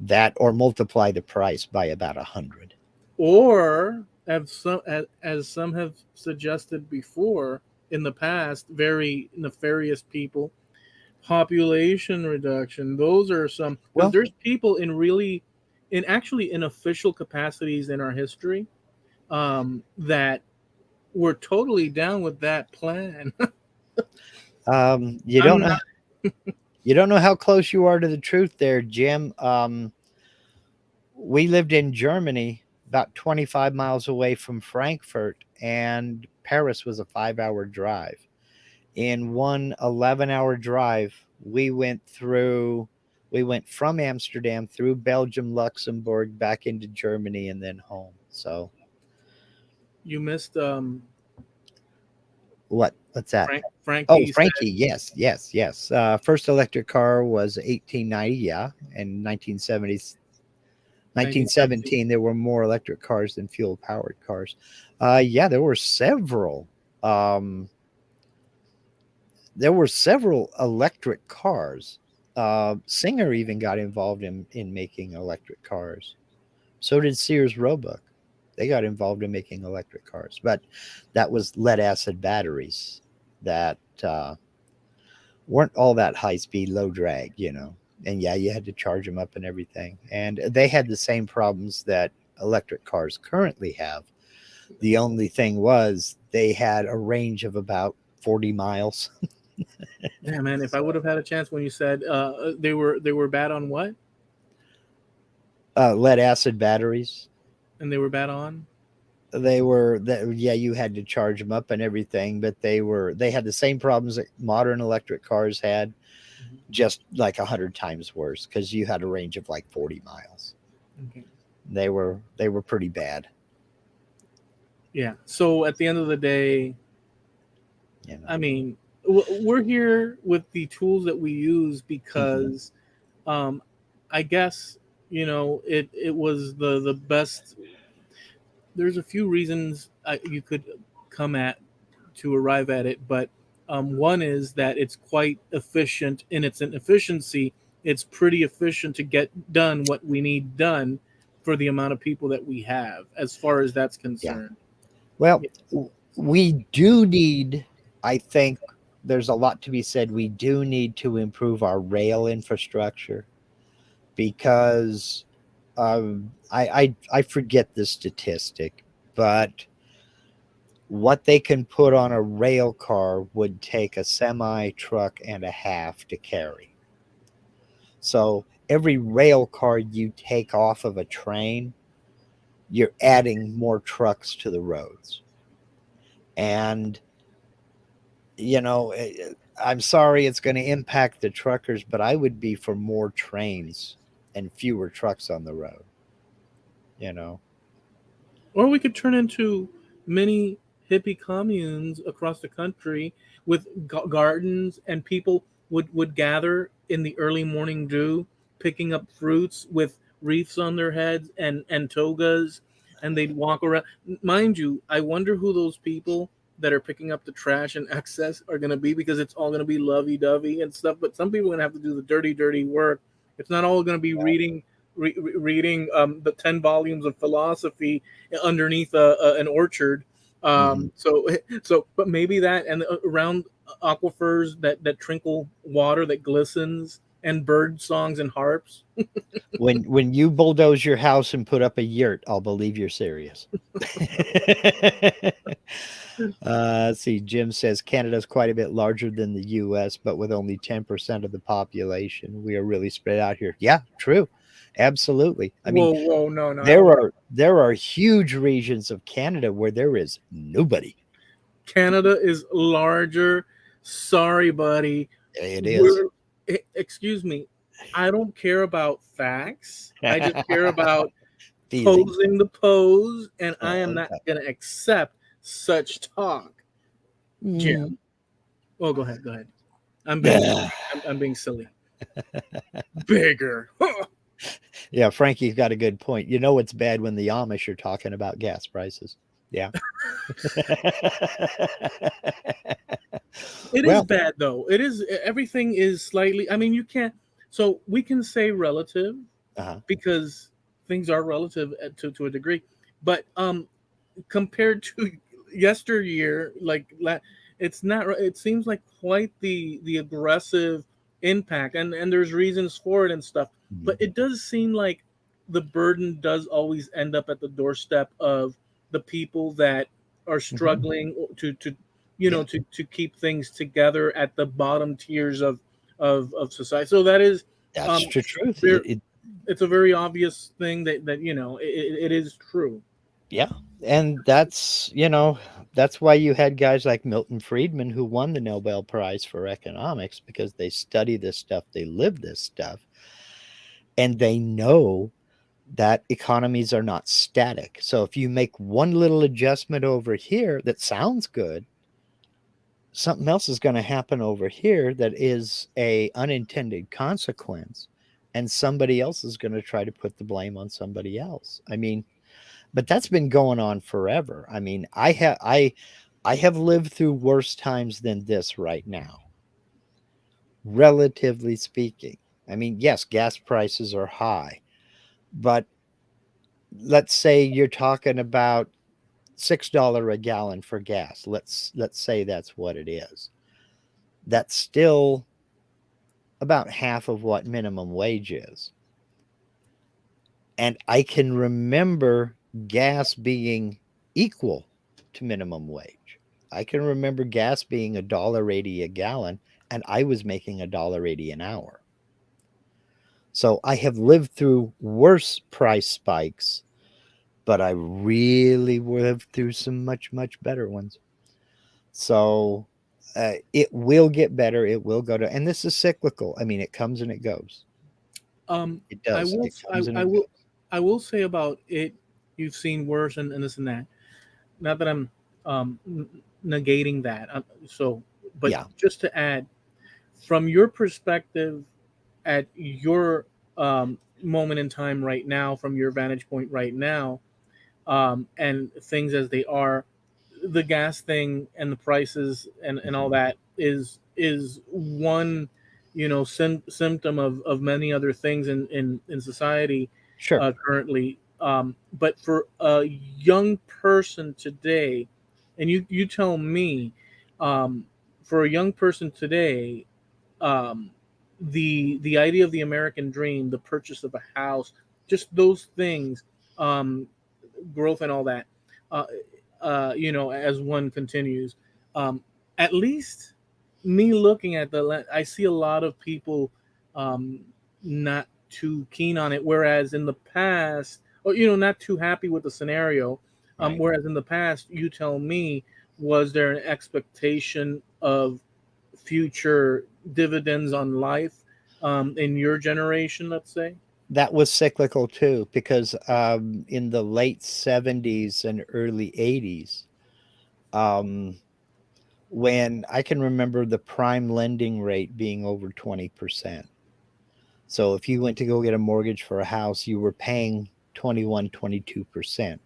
that, or multiply the price by about 100. Or as some have suggested before in the past, very nefarious people, population reduction. Those are some, because Well, there's people in really, in actually in official capacities in our history, that were totally down with that plan. you I'm don't not. know. You don't know how close you are to the truth there, Jim. We lived in Germany, about 25 miles away from Frankfurt, and Paris was a 5 hour drive. In one 11-hour drive, we went from Amsterdam through Belgium, Luxembourg, back into Germany, and then home. So, You missed what's that? Oh, Frankie said Frankie, yes, yes, yes. First electric car was 1890, yeah, and 1917. 1917, there were more electric cars than fuel powered cars. Yeah, Um, there were several electric cars. Singer even got involved in making electric cars. So did Sears Roebuck. They got involved in making electric cars, but that was lead acid batteries that weren't all that high speed, low drag, you know. And yeah, you had to charge them up and everything. And they had the same problems that electric cars currently have. The only thing was they had a range of about 40 miles. Yeah, man. If I would have had a chance when you said they were bad on what, Lead acid batteries. and they were bad on. They were that, yeah, you had to charge them up and everything, but they had the same problems that modern electric cars had, Mhm. just like 100 times worse because you had a range of like 40 miles. Okay. They were pretty bad, Yeah. So at the end of the day, you I know. mean, we're here with the tools that we use Mhm. because, um, I guess, it was the best. There's a few reasons you could come at to arrive at it, but one is that it's quite efficient in its efficiency. It's pretty efficient to get done what we need done for the amount of people that we have, as far as that's Yeah. concerned. Well, Yeah. we do need, I think there's a lot to be said. We do need to improve our rail infrastructure because I forget the statistic, but what they can put on a rail car would take a semi truck and a half to carry. So every rail car you take off of a train, you're adding more trucks to the roads. And, you know, I'm sorry it's going to impact the truckers, but I would be for more trains and fewer trucks on the road, you know. Or we could turn into mini hippie communes across the country with gardens, and people would gather in the early morning dew, picking up fruits with wreaths on their heads and togas, and they'd walk around. Mind you, I wonder who those people that are picking up the trash and excess are going to be, because it's all going to be lovey-dovey and stuff, but some people are going to have to do the dirty work. It's not all going to be reading the 10 volumes of philosophy underneath an orchard. Mhm. But maybe that, and around aquifers that trinkle water that glistens, and bird songs and harps. When you bulldoze your house and put up a yurt, I'll believe you're serious. Let's see. Jim says Canada's quite a bit larger than the U.S., but with only 10% of the population, we are really spread out here. Yeah, true, absolutely. I mean, Whoa, no, no, I there don't. are huge regions of Canada where there is nobody. Canada is larger. Sorry, buddy. It is. We're excuse me. I don't care about facts. I just care about Feelings. posing the pose, and I am not Okay. going to accept such talk, Mm. Jim. Oh, go ahead, go ahead. I'm being I'm being silly. Bigger. Yeah, Frankie's got a good point. You know it's bad when the Amish are talking about gas prices. Yeah. It is Well, bad though. It is, everything is slightly. I mean, you can't. So we can say relative, uh-huh. because things are relative to a degree, but compared to yesteryear, like it's not. It seems like quite the aggressive impact, and there's reasons for it and stuff. But Mhm. it does seem like the burden does always end up at the doorstep of the people that are Mhm. struggling to Yeah, to keep things together at the bottom tiers of society. So that is that's um the truth. there, It it's a very obvious thing that it is true. Yeah. And that's why you had guys like Milton Friedman who won the Nobel Prize for economics because they study this stuff, they live this stuff, and they know that economies are not static. So if you make one little adjustment over here that sounds good, something else is going to happen over here that is a unintended consequence, and somebody else is going to try to put the blame on somebody else. I mean, but that's been going on forever. I mean, I have lived through worse times than this right now, relatively speaking. I mean, yes, gas prices are high, but let's say you're talking about $6 a gallon for gas. Let's say that's what it is. That's still about half of what minimum wage is. And I can remember gas being equal to minimum wage. I can remember gas being $1.80 a gallon, and I was making $1.80 an hour. So I have lived through worse price spikes, but I really lived through some much better ones. So it will get better. It will go to, and this is cyclical. I mean, it comes and it goes. Um, It I does. will, It comes and I it will, goes. I will say about it. You've seen worse and this and that. Not that I'm negating that. So, but Yeah, just to add, from your perspective, at your moment in time right now, from your vantage point right now, and things as they are, the gas thing and the prices and all hmm, that is one symptom of many other things in society sure. currently. But for a young person today, and you tell me, um, for a young person today, um, the idea of the American dream, the purchase of a house, just those things, um, growth and all that, uh, as one continues, um, at least me looking at I see a lot of people um, not too keen on it, whereas in the past, or not too happy with the scenario. Right. Whereas in the past, you tell me, was there an expectation of future dividends on life in your generation, let's say? That was cyclical too, because in the late 70s and early 80s, um, when I can remember the prime lending rate being over 20%. So if you went to go get a mortgage for a house, you were paying 21, 22%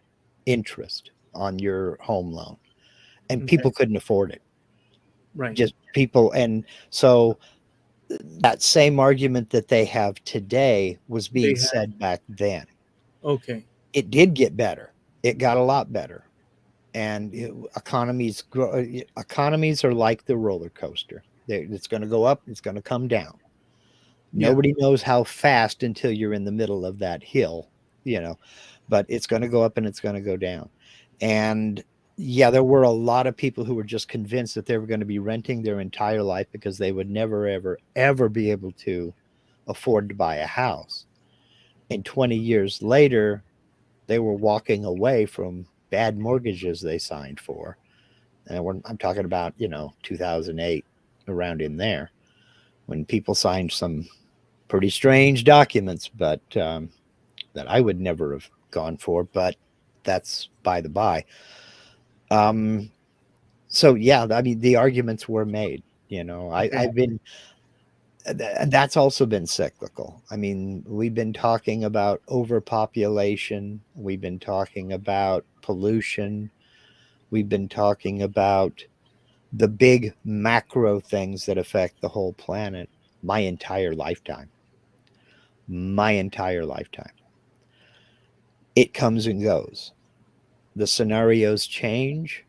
interest on your home loan. And Okay, people couldn't afford it. right. Just people. And so that same argument that they have today was being They have, said back then. okay, It did get better. It got a lot better. And economies are like the roller coaster. It's going to go up, it's going to come down. yeah, Nobody knows how fast until you're in the middle of that hill, you know, but it's going to go up and it's going to go down. And yeah, there were a lot of people who were just convinced that they were going to be renting their entire life because they would never, ever be able to afford to buy a house. And 20 years later, they were walking away from bad mortgages they signed for. And I'm talking about, 2008, around in there, when people signed some pretty strange documents, but that I would never have gone for. But that's by the by. Um, so yeah, I mean, the arguments were made. okay, I've been. That's also been cyclical. I mean, we've been talking about overpopulation. We've been talking about pollution. We've been talking about the big macro things that affect the whole planet my entire lifetime. My entire lifetime. It comes and goes. The scenarios change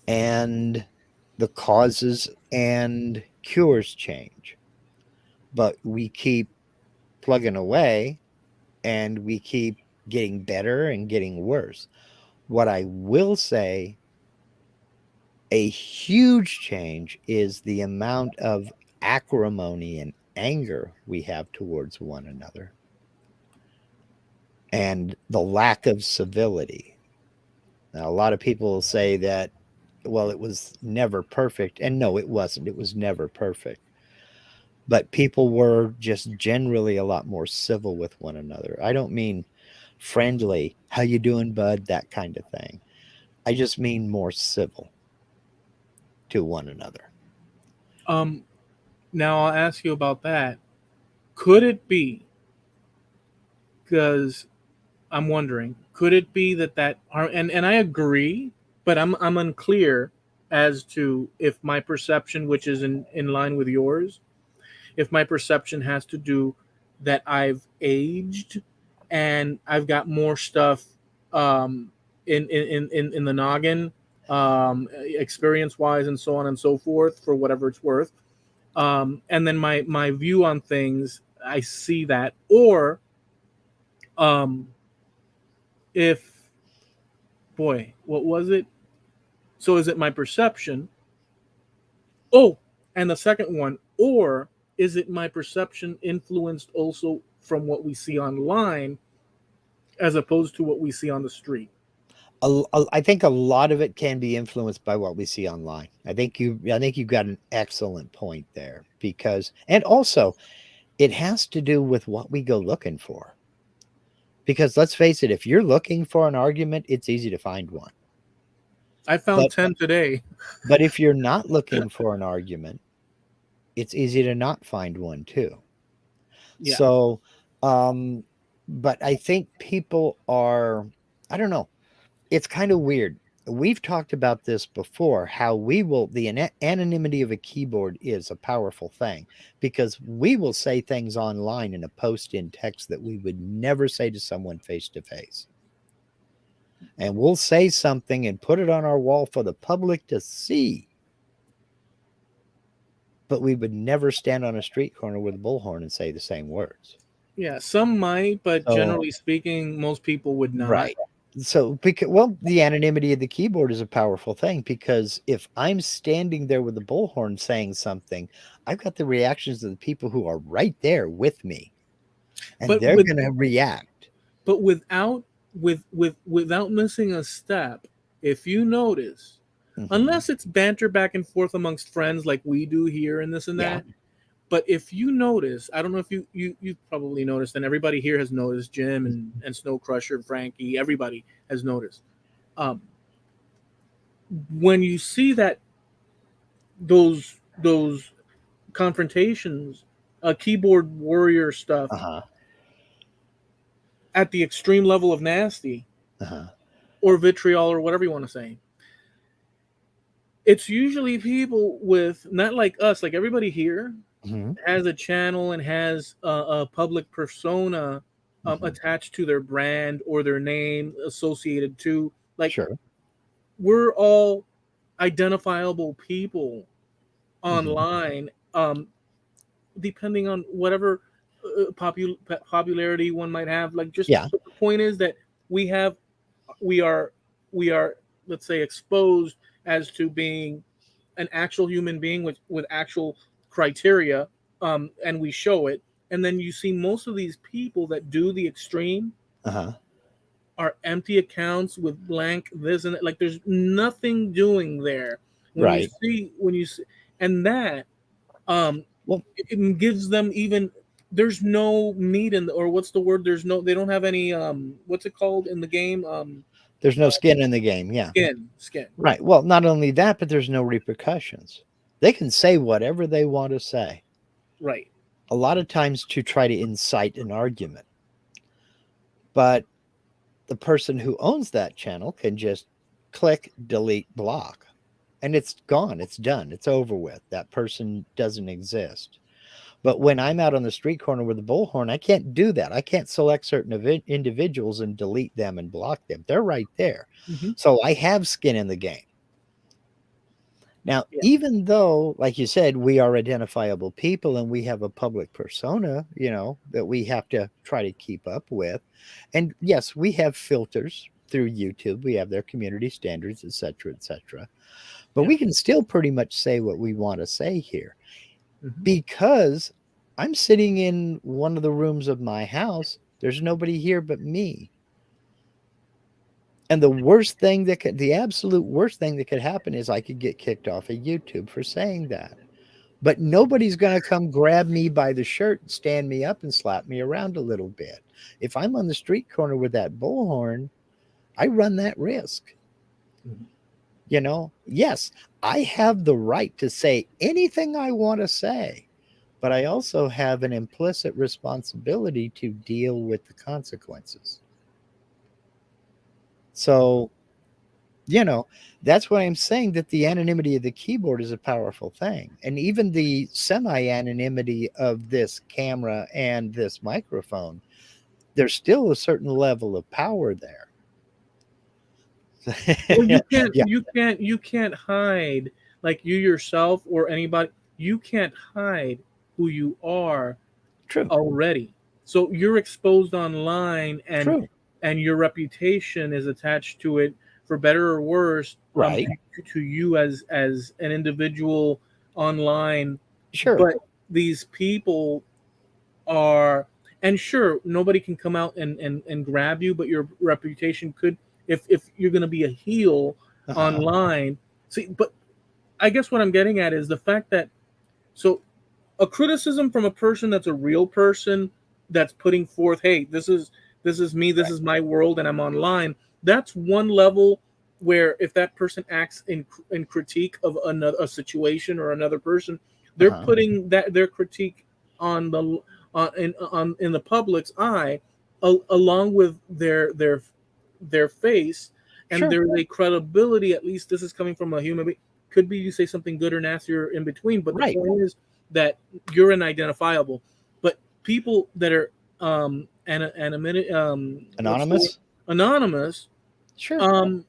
and the causes and cures change. but we keep plugging away and we keep getting better and getting worse. What I will say, a huge change is the amount of acrimony and anger we have towards one another and the lack of civility. Now, a lot of people will say that, well, it was never perfect. And no, it wasn't. It was never perfect. But people were just generally a lot more civil with one another. I don't mean friendly, how you doing, bud, that kind of thing. I just mean more civil to one another. Um, Now I'll ask you about that. Could it be, because I'm wondering, could it be that and I agree, but I'm unclear as to if my perception, which is in line with yours, if my perception has to do that I've aged and I've got more stuff um, in the noggin, experience wise, and so on and so forth, for whatever it's worth. And then my view on things, I see that, or um, if boy, what was it? So is it my perception? Oh, and the second one, or is it my perception influenced also from what we see online as opposed to what we see on the street? I think a lot of it can be influenced by what we see online. I think you've got an excellent point there because, and also it has to do with what we go looking for. Because let's face it, if you're looking for an argument, it's easy to find one. I found But 10 today. but if you're not looking for an argument, it's easy to not find one too. Yeah. So, um, but I think people are, I don't know, it's kind of weird. We've talked about this before how the anonymity of a keyboard is a powerful thing because we will say things online in a post in text that we would never say to someone face to face. And we'll say something and put it on our wall for the public to see. But we would never stand on a street corner with a bullhorn and say the same words. Yeah, some might, but So, generally speaking, most people would not. right. So, because, well, the anonymity of the keyboard is a powerful thing because if I'm standing there with a bullhorn saying something, I've got the reactions of the people who are right there with me, and But they're with going to react. but without missing a step, if you notice, Hmm. unless it's banter back and forth amongst friends like we do here and this and Yeah. that. But if you notice, I don't know if you probably noticed, and everybody here has noticed, Jim and Snow Crusher, Frankie, everybody has noticed. Um, when you see that those confrontations, keyboard warrior stuff Uh huh. at the extreme level of nasty Uh huh. or vitriol or whatever you want to say, it's usually people with, not like us, like everybody here Hmm. has a channel and has a public persona Hmm. attached to their brand or their name associated to, like, Sure. we're all identifiable people Hmm. online, depending on whatever popularity one might have. Like, just Yeah. the point is that we have we are we are, let's say, exposed as to being an actual human being with actual criteria, and we show it. And then you see most of these people that do the extreme Uh huh. are empty accounts with blank this and that. Like, there's nothing doing there. When you Right. see when you see, and that um Well, it gives them even, there's no meat in the, or what's the word, there's no, they don't have any, what's it called in the game, there's no skin in the game. Yeah. skin. Right. Well, not only that, but there's no repercussions. They can say whatever they want to say. Right. A lot of times to try to incite an argument. But the person who owns that channel can just click, delete, block, and it's gone. It's done. It's over with. That person doesn't exist. But when I'm out on the street corner with a bullhorn, I can't do that. I can't select certain individuals and delete them and block them. They're right there. Hmm. So I have skin in the game. Now, Yeah. even though, like you said, we are identifiable people and we have a public persona, that we have to try to keep up with. And yes, we have filters through YouTube. We have their community standards, et cetera, et cetera. But Yeah. we can still pretty much say what we want to say here Hmm. because I'm sitting in one of the rooms of my house. There's nobody here but me. And the absolute worst thing that could happen is I could get kicked off of YouTube for saying that. But nobody's going to come grab me by the shirt and stand me up and slap me around a little bit. If I'm on the street corner with that bullhorn, I run that risk. Hmm. Yes, I have the right to say anything I want to say, but I also have an implicit responsibility to deal with the consequences. So, you know, that's why I'm saying that the anonymity of the keyboard is a powerful thing. And even the semi anonymity of this camera and this microphone, there's still a certain level of power there. Well, Yeah, you can't hide, like, you yourself or anybody. You can't hide who you are true, already. So you're exposed online, true. and your reputation is attached to it, for better or worse, Right. to you as an individual online. Sure. But these people are, and sure, nobody can come out and grab you, but your reputation could, if you're going to be a heel Uh huh. online. See, but I guess what I'm getting at is the fact that, so, a criticism from a person that's a real person, that's putting forth, hey, this is me, this Right. is my world, and I'm online. That's one level, where if that person acts in critique of another, a situation or another person, Uh they're huh. putting that, their critique, on the in the public's eye, along with their face, and Sure. there's a credibility. At least this is coming from a human being. Could be you say something good or nasty or in between, but the Right. point is that you're unidentifiable. But people that are what's the word? Anonymous. Anonymous, Sure. um,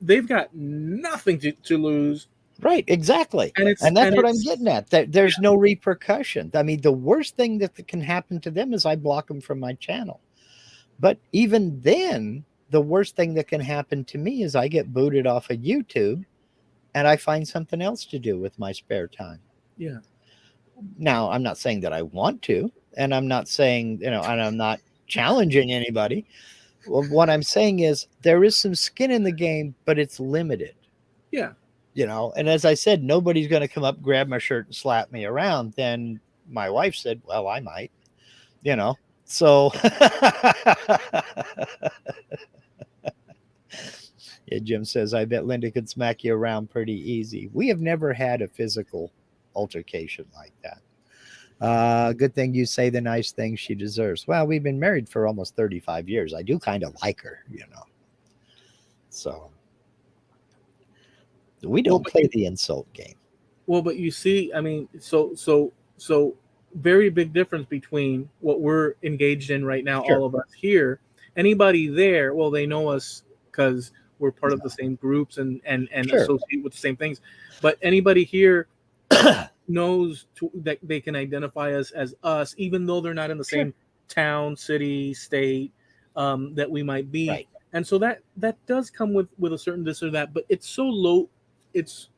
they've got nothing to lose, Right. Exactly. and it's And that's and what I'm getting it's at. There's no repercussion. I mean, the worst thing that can happen to them is I block them from my channel. But even then, the worst thing that can happen to me is I get booted off of YouTube and I find something else to do with my spare time. yeah, Now, I'm not saying that I want to, and I'm not saying, and I'm not challenging anybody. Well, what I'm saying is there is some skin in the game, but it's limited, yeah. And as I said, nobody's going to come up, grab my shirt, and slap me around. Then my wife said, well, I might, you know. So, yeah, Jim says, I bet Linda could smack you around pretty easy. We have never had a physical altercation like that. Good thing you say the nice things she deserves. Well, we've been married for almost 35 years. I do kind of like her. So we Well, don't but play the insult game. you see, I mean, so very big difference between what we're engaged in right now, Sure. all of us here. Anybody there, well, they know us because we're part of the same groups, and Sure. associate with the same things. But anybody here knows that they can identify us as us, even though they're not in the Sure. same town, city, state, that we might be. Right. And so that does come with a certain this or that, but it's so low. It's,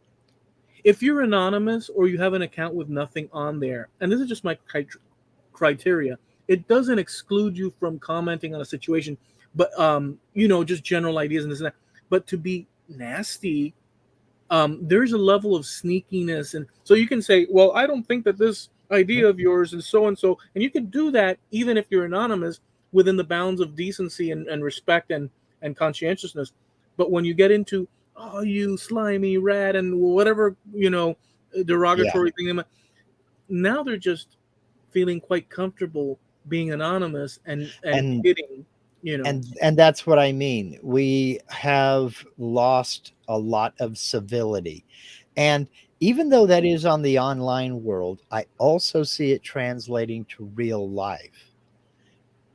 if you're anonymous or you have an account with nothing on there, and this is just my criteria, it doesn't exclude you from commenting on a situation, but just general ideas and this and that. But to be nasty, there's a level of sneakiness, and so you can say, well, I don't think that this idea of yours is so and so, and you can do that even if you're anonymous, within the bounds of decency and respect and conscientiousness. But when you get into, oh, you slimy rat, and whatever, Yeah. derogatory thing, now they're just feeling quite comfortable being anonymous and And hitting, you know. and that's what I mean. We have lost a lot of civility. And even though that is on the online world, I also see it translating to real life.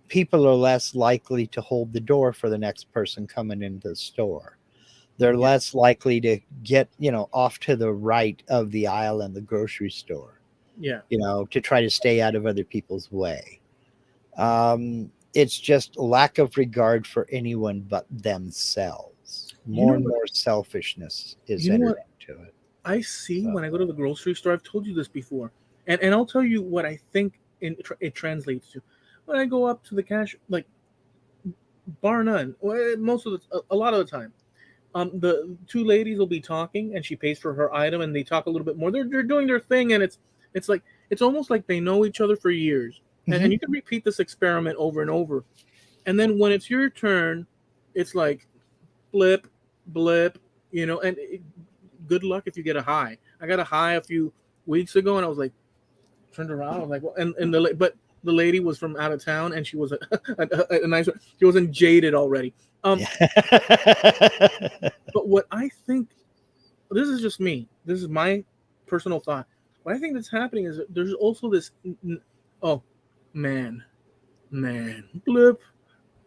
People are less likely to hold the door for the next person coming into the store. They're Yeah. less likely to get, off to the right of the aisle in the grocery store, Yeah. to try to stay out of other people's way. It's just lack of regard for anyone but themselves. You More know and what? more selfishness is You know entered what into it. I see So, when I go to the grocery store. I've told you this before, and I'll tell you what I think it translates to. When I go up to the cash, like bar none, most of a lot of the time, the two ladies will be talking, and she pays for her item, and they talk a little bit more. They're doing their thing, and it's like it's almost like they know each other for years, and mhm. you can repeat this experiment over and over. And then when it's your turn, it's like blip, blip, and good luck if you get a high. I got a high a few weeks ago, and I was like, turned around, I was like, well, but the lady was from out of town, and she was a nice one. She wasn't jaded already. Um, Yeah. but what I think, this is just me. This is my personal thought. What I think that's happening is that there's also this. Oh, man, man, blip,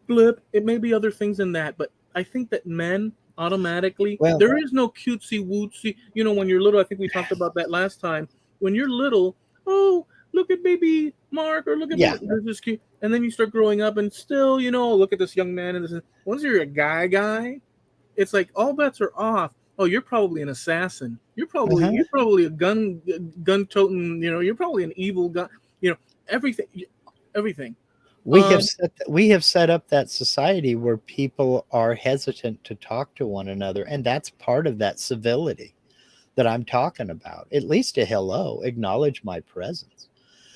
blip. It may be other things than that, but I think that men automatically, Well, there is no cutesy wootsy. When you're little, I think we talked about that last time. When you're little, oh, look at baby Mark, or look at yeah, baby, there's this cute. And then you start growing up, and still, look at this young man. And this. Once you're a guy, it's like all bets are off. Oh, you're probably an assassin. uh-huh. You're probably a gun toting. You're probably an evil guy. You know everything, everything. Um, We have set up that society where people are hesitant to talk to one another, and that's part of that civility that I'm talking about. At least a hello, acknowledge my presence.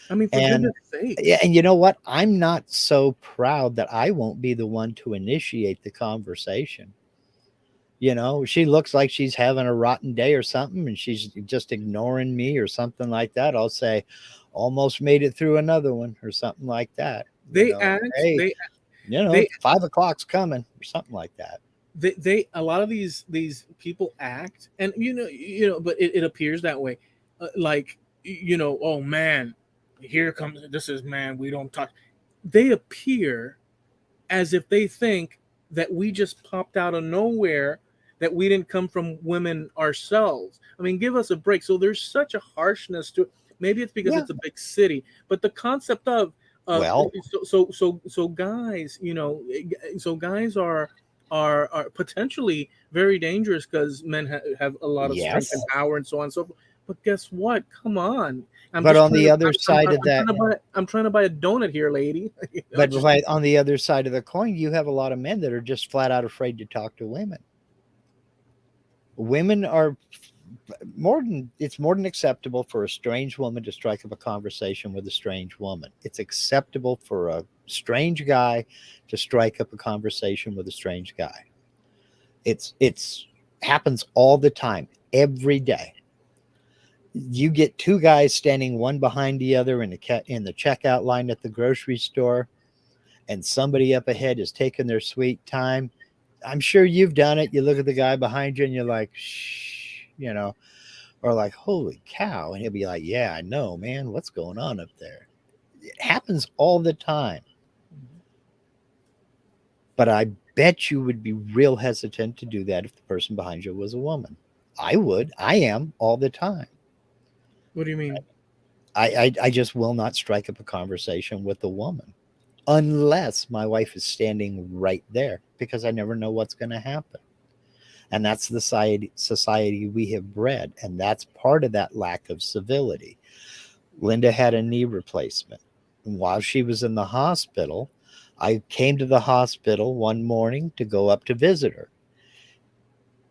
I mean, for And goodness yeah, sakes. and you know what? I'm not so proud that I won't be the one to initiate the conversation. She looks like she's having a rotten day or something, and she's just ignoring me or something like that. I'll say, almost made it through another one or something like that. They act. Hey, They 5 o'clock's coming or something like that. they a lot of these people act, and but it appears that way, like, oh man, here comes, this is, man, we don't talk. They appear as if they think that we just popped out of nowhere, that we didn't come from women ourselves. I mean, give us a break. So there's such a harshness to it. Maybe it's because Yeah. it's a big city, but the concept of Well, so guys, so guys are potentially very dangerous, because men have a lot of strength and yes. power and so on and so forth. But guess what? Come on. I'm But just on trying the to other side of that, I'm trying to buy a donut here, lady. but Just on the other side of the coin, you have a lot of men that are just flat out afraid to talk to women. Women are it's more than acceptable for a strange woman to strike up a conversation with a strange woman. It's acceptable for a strange guy to strike up a conversation with a strange guy. It's happens all the time, every day. You get two guys standing one behind the other in the checkout line at the grocery store, and somebody up ahead is taking their sweet time. I'm sure you've done it. You look at the guy behind you and you're like, shh, or like, holy cow. And he'll be like, yeah, I know, man. What's going on up there? It happens all the time. But I bet you would be real hesitant to do that if the person behind you was a woman. I would. I am all the time. what do you mean? I just will not strike up a conversation with a woman unless my wife is standing right there, because I never know what's going to happen. And that's the society we have bred. And that's part of that lack of civility. Linda had a knee replacement. And while she was in the hospital, I came to the hospital one morning to go up to visit her.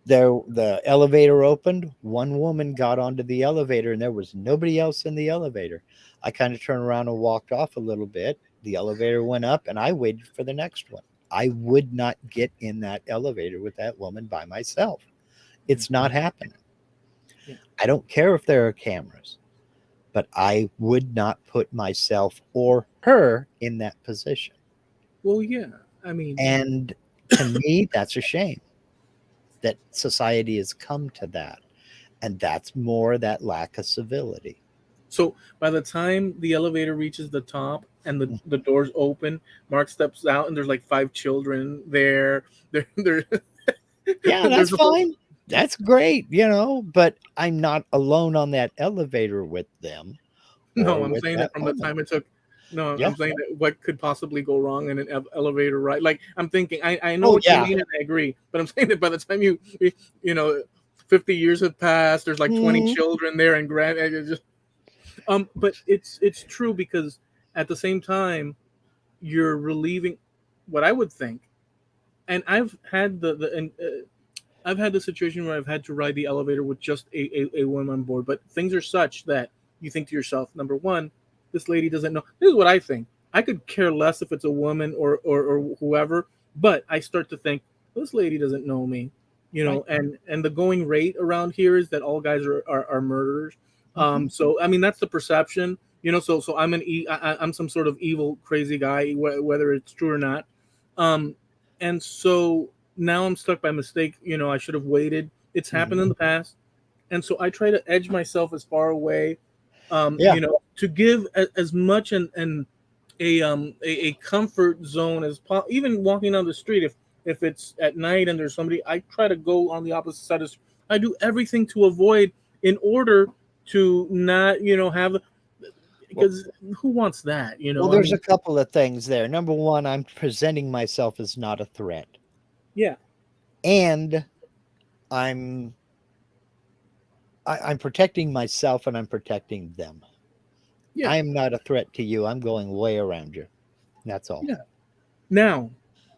The elevator opened. One woman got onto the elevator, and there was nobody else in the elevator. I kind of turned around and walked off a little bit. The elevator went up, and I waited for the next one. I would not get in that elevator with that woman by myself. It's not happening. Yeah. I don't care if there are cameras, but I would not put myself or her in that position. Well, yeah. I mean, And to me, that's a shame that society has come to that. And that's more that lack of civility. so by the time the elevator reaches the top and the doors open, Mark steps out, and there's like five children there. They're Yeah, that's There's a whole fine. That's great, but I'm not alone on that elevator with them no. or I'm with saying that that from the woman. time it took. No, Yeah. I'm saying that what could possibly go wrong in an elevator ride? Like I'm thinking, I know Oh, what you yeah. mean and I agree, but I'm saying that by the time you know, 50 years have passed. There's like 20 Mhm. children there and just but it's true because at the same time you're relieving what I would think, and I've had I've had the situation where I've had to ride the elevator with just a woman on board, but things are such that you think to yourself, number one, this lady doesn't know. This is what I think. I could care less if it's a woman or whoever, but I start to think this lady doesn't know me, Right. and the going rate around here is that all guys are murderers. Mhm. So I mean that's the perception, So I'm I'm some sort of evil crazy guy, whether it's true or not. Um, and so now I'm stuck by mistake. I should have waited. It's happened Mhm. in the past, and so I try to edge myself as far away, Yeah. to give as much and a comfort zone as even walking down the street. If it's at night and there's somebody, I try to go on the opposite side of. I do everything to avoid in order to not have Well, because who wants that? I there's mean, a couple of things there. Number one, I'm presenting myself as not a threat, yeah, and I'm I'm protecting myself and I'm protecting them. yeah, I am not a threat to you. I'm going way around you. That's all. yeah. Now,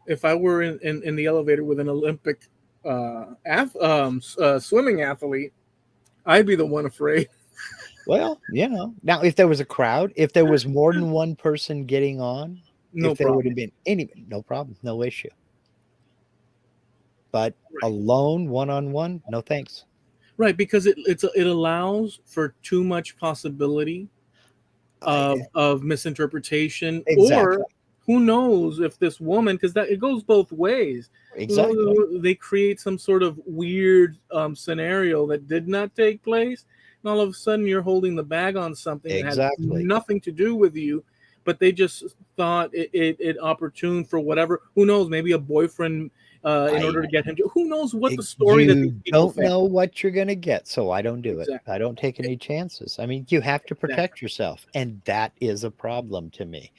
if I were in the elevator with an Olympic swimming athlete, I'd be the one afraid. Well, now if there was a crowd, if there was more than one person getting on, No if there would problem. have been any, no problem, no issue. But Right. alone, one on one, no thanks. Right, because it allows for too much possibility I of misinterpretation, exactly, or who knows if this woman, because that it goes both ways. exactly, They create some sort of weird scenario that did not take place, and all of a sudden you're holding the bag on something that had exactly. nothing to do with you, but they just thought it opportune for whatever. Who knows? Maybe a boyfriend, in I order to get him to. Who knows what the story that these You people don't think? know what you're gonna get, so I don't do it. Exactly. I don't take any chances. I mean, you have to Exactly. protect yourself, and that is a problem to me.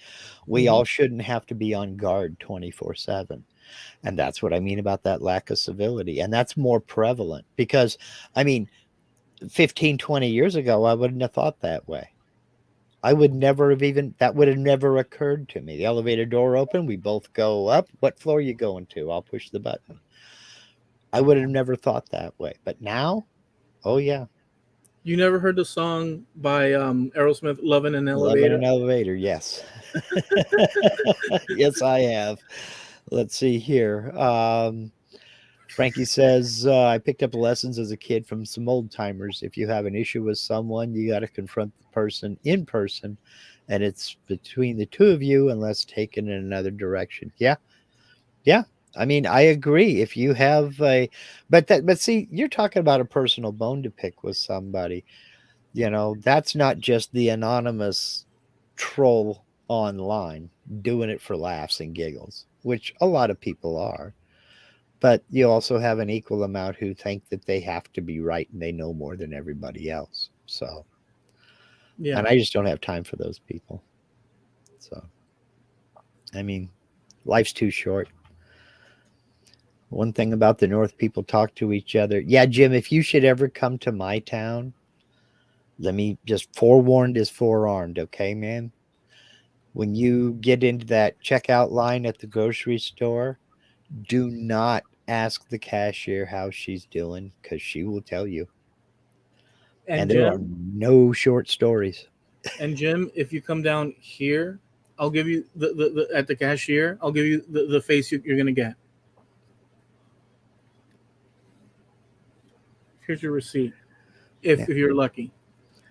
We Hmm. all shouldn't have to be on guard 24/7. And that's what I mean about that lack of civility. And that's more prevalent because, I mean, 15, 20 years ago, I wouldn't have thought that way. I would never have even, that would have never occurred to me. The elevator door open, we both go up. What floor are you going to? I'll push the button. I would have never thought that way. But now, oh yeah, You never heard the song by Aerosmith, "Love in an love in Elevator"? an elevator. Yes. Yes, I have. Let's see here. Frankie says, I picked up lessons as a kid from some old timers. If you have an issue with someone, you got to confront the person in person, and it's between the two of you unless taken in another direction. Yeah. Yeah. I mean, I agree. If you have but see, you're talking about a personal bone to pick with somebody. That's not just the anonymous troll online doing it for laughs and giggles, which a lot of people are. But you also have an equal amount who think that they have to be right and they know more than everybody else. So, Yeah, and I just don't have time for those people. So, I mean, life's too short. One thing about the North, people talk to each other. Yeah, Jim, if you should ever come to my town, let me just forewarned is forearmed, okay, man? When you get into that checkout line at the grocery store, do not ask the cashier how she's doing because she will tell you. and And there are Jim, no short stories. if you come down here, I'll give you the at the cashier. I'll give you the face you're gonna get. Here's your receipt. Yeah. If you're lucky.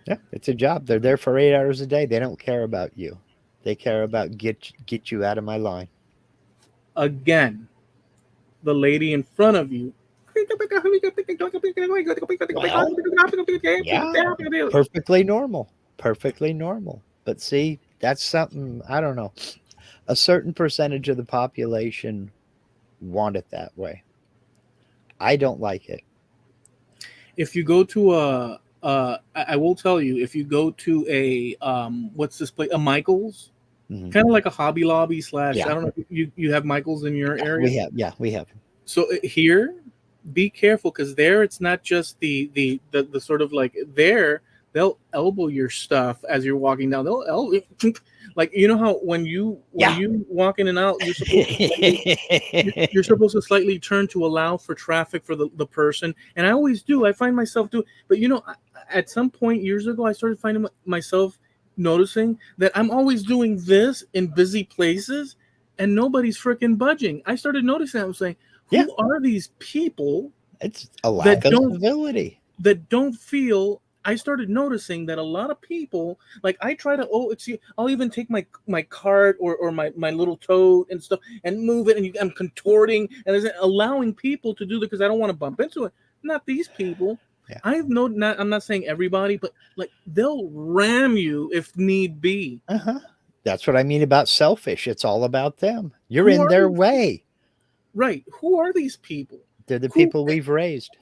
Yeah, it's a job. They're there for 8 hours a day. They don't care about you. They care about get you out of my line. Again, the lady in front of you. Well, yeah, perfectly normal. Perfectly normal. But see, that's something I don't know. A certain percentage of the population want it that way. I don't like it. If you go to I will tell you, if you go to a what's this place, a Michaels, Mhm. kind of like a Hobby Lobby slash, Yeah, I don't know if you have Michaels in your yeah, area. we have. Yeah, we have. So here, be careful, because there it's not just the sort of like there, they'll elbow your stuff as you're walking down. They'll elbow, like, you know how when Yeah. you walk in and out, you're supposed to slightly turn to allow for traffic for the person. And I always do. I find myself do. But at some point years ago, I started finding myself noticing that I'm always doing this in busy places, and nobody's freaking budging. I started noticing that. I was saying, Yeah, who are these people it's a lack that of don't civility. feel? I started noticing that a lot of people, like, I try to, I'll even take my cart, or my little tote and stuff, and move it, and I'm contorting, and allowing people to do that because I don't want to bump into it. Not these people. Yeah. I'm not saying everybody, but like, they'll ram you if need be. Uh-huh. That's what I mean about selfish. It's all about them. You're Who in are their these? way. Right? Who are these people? They're the Who? people we've raised.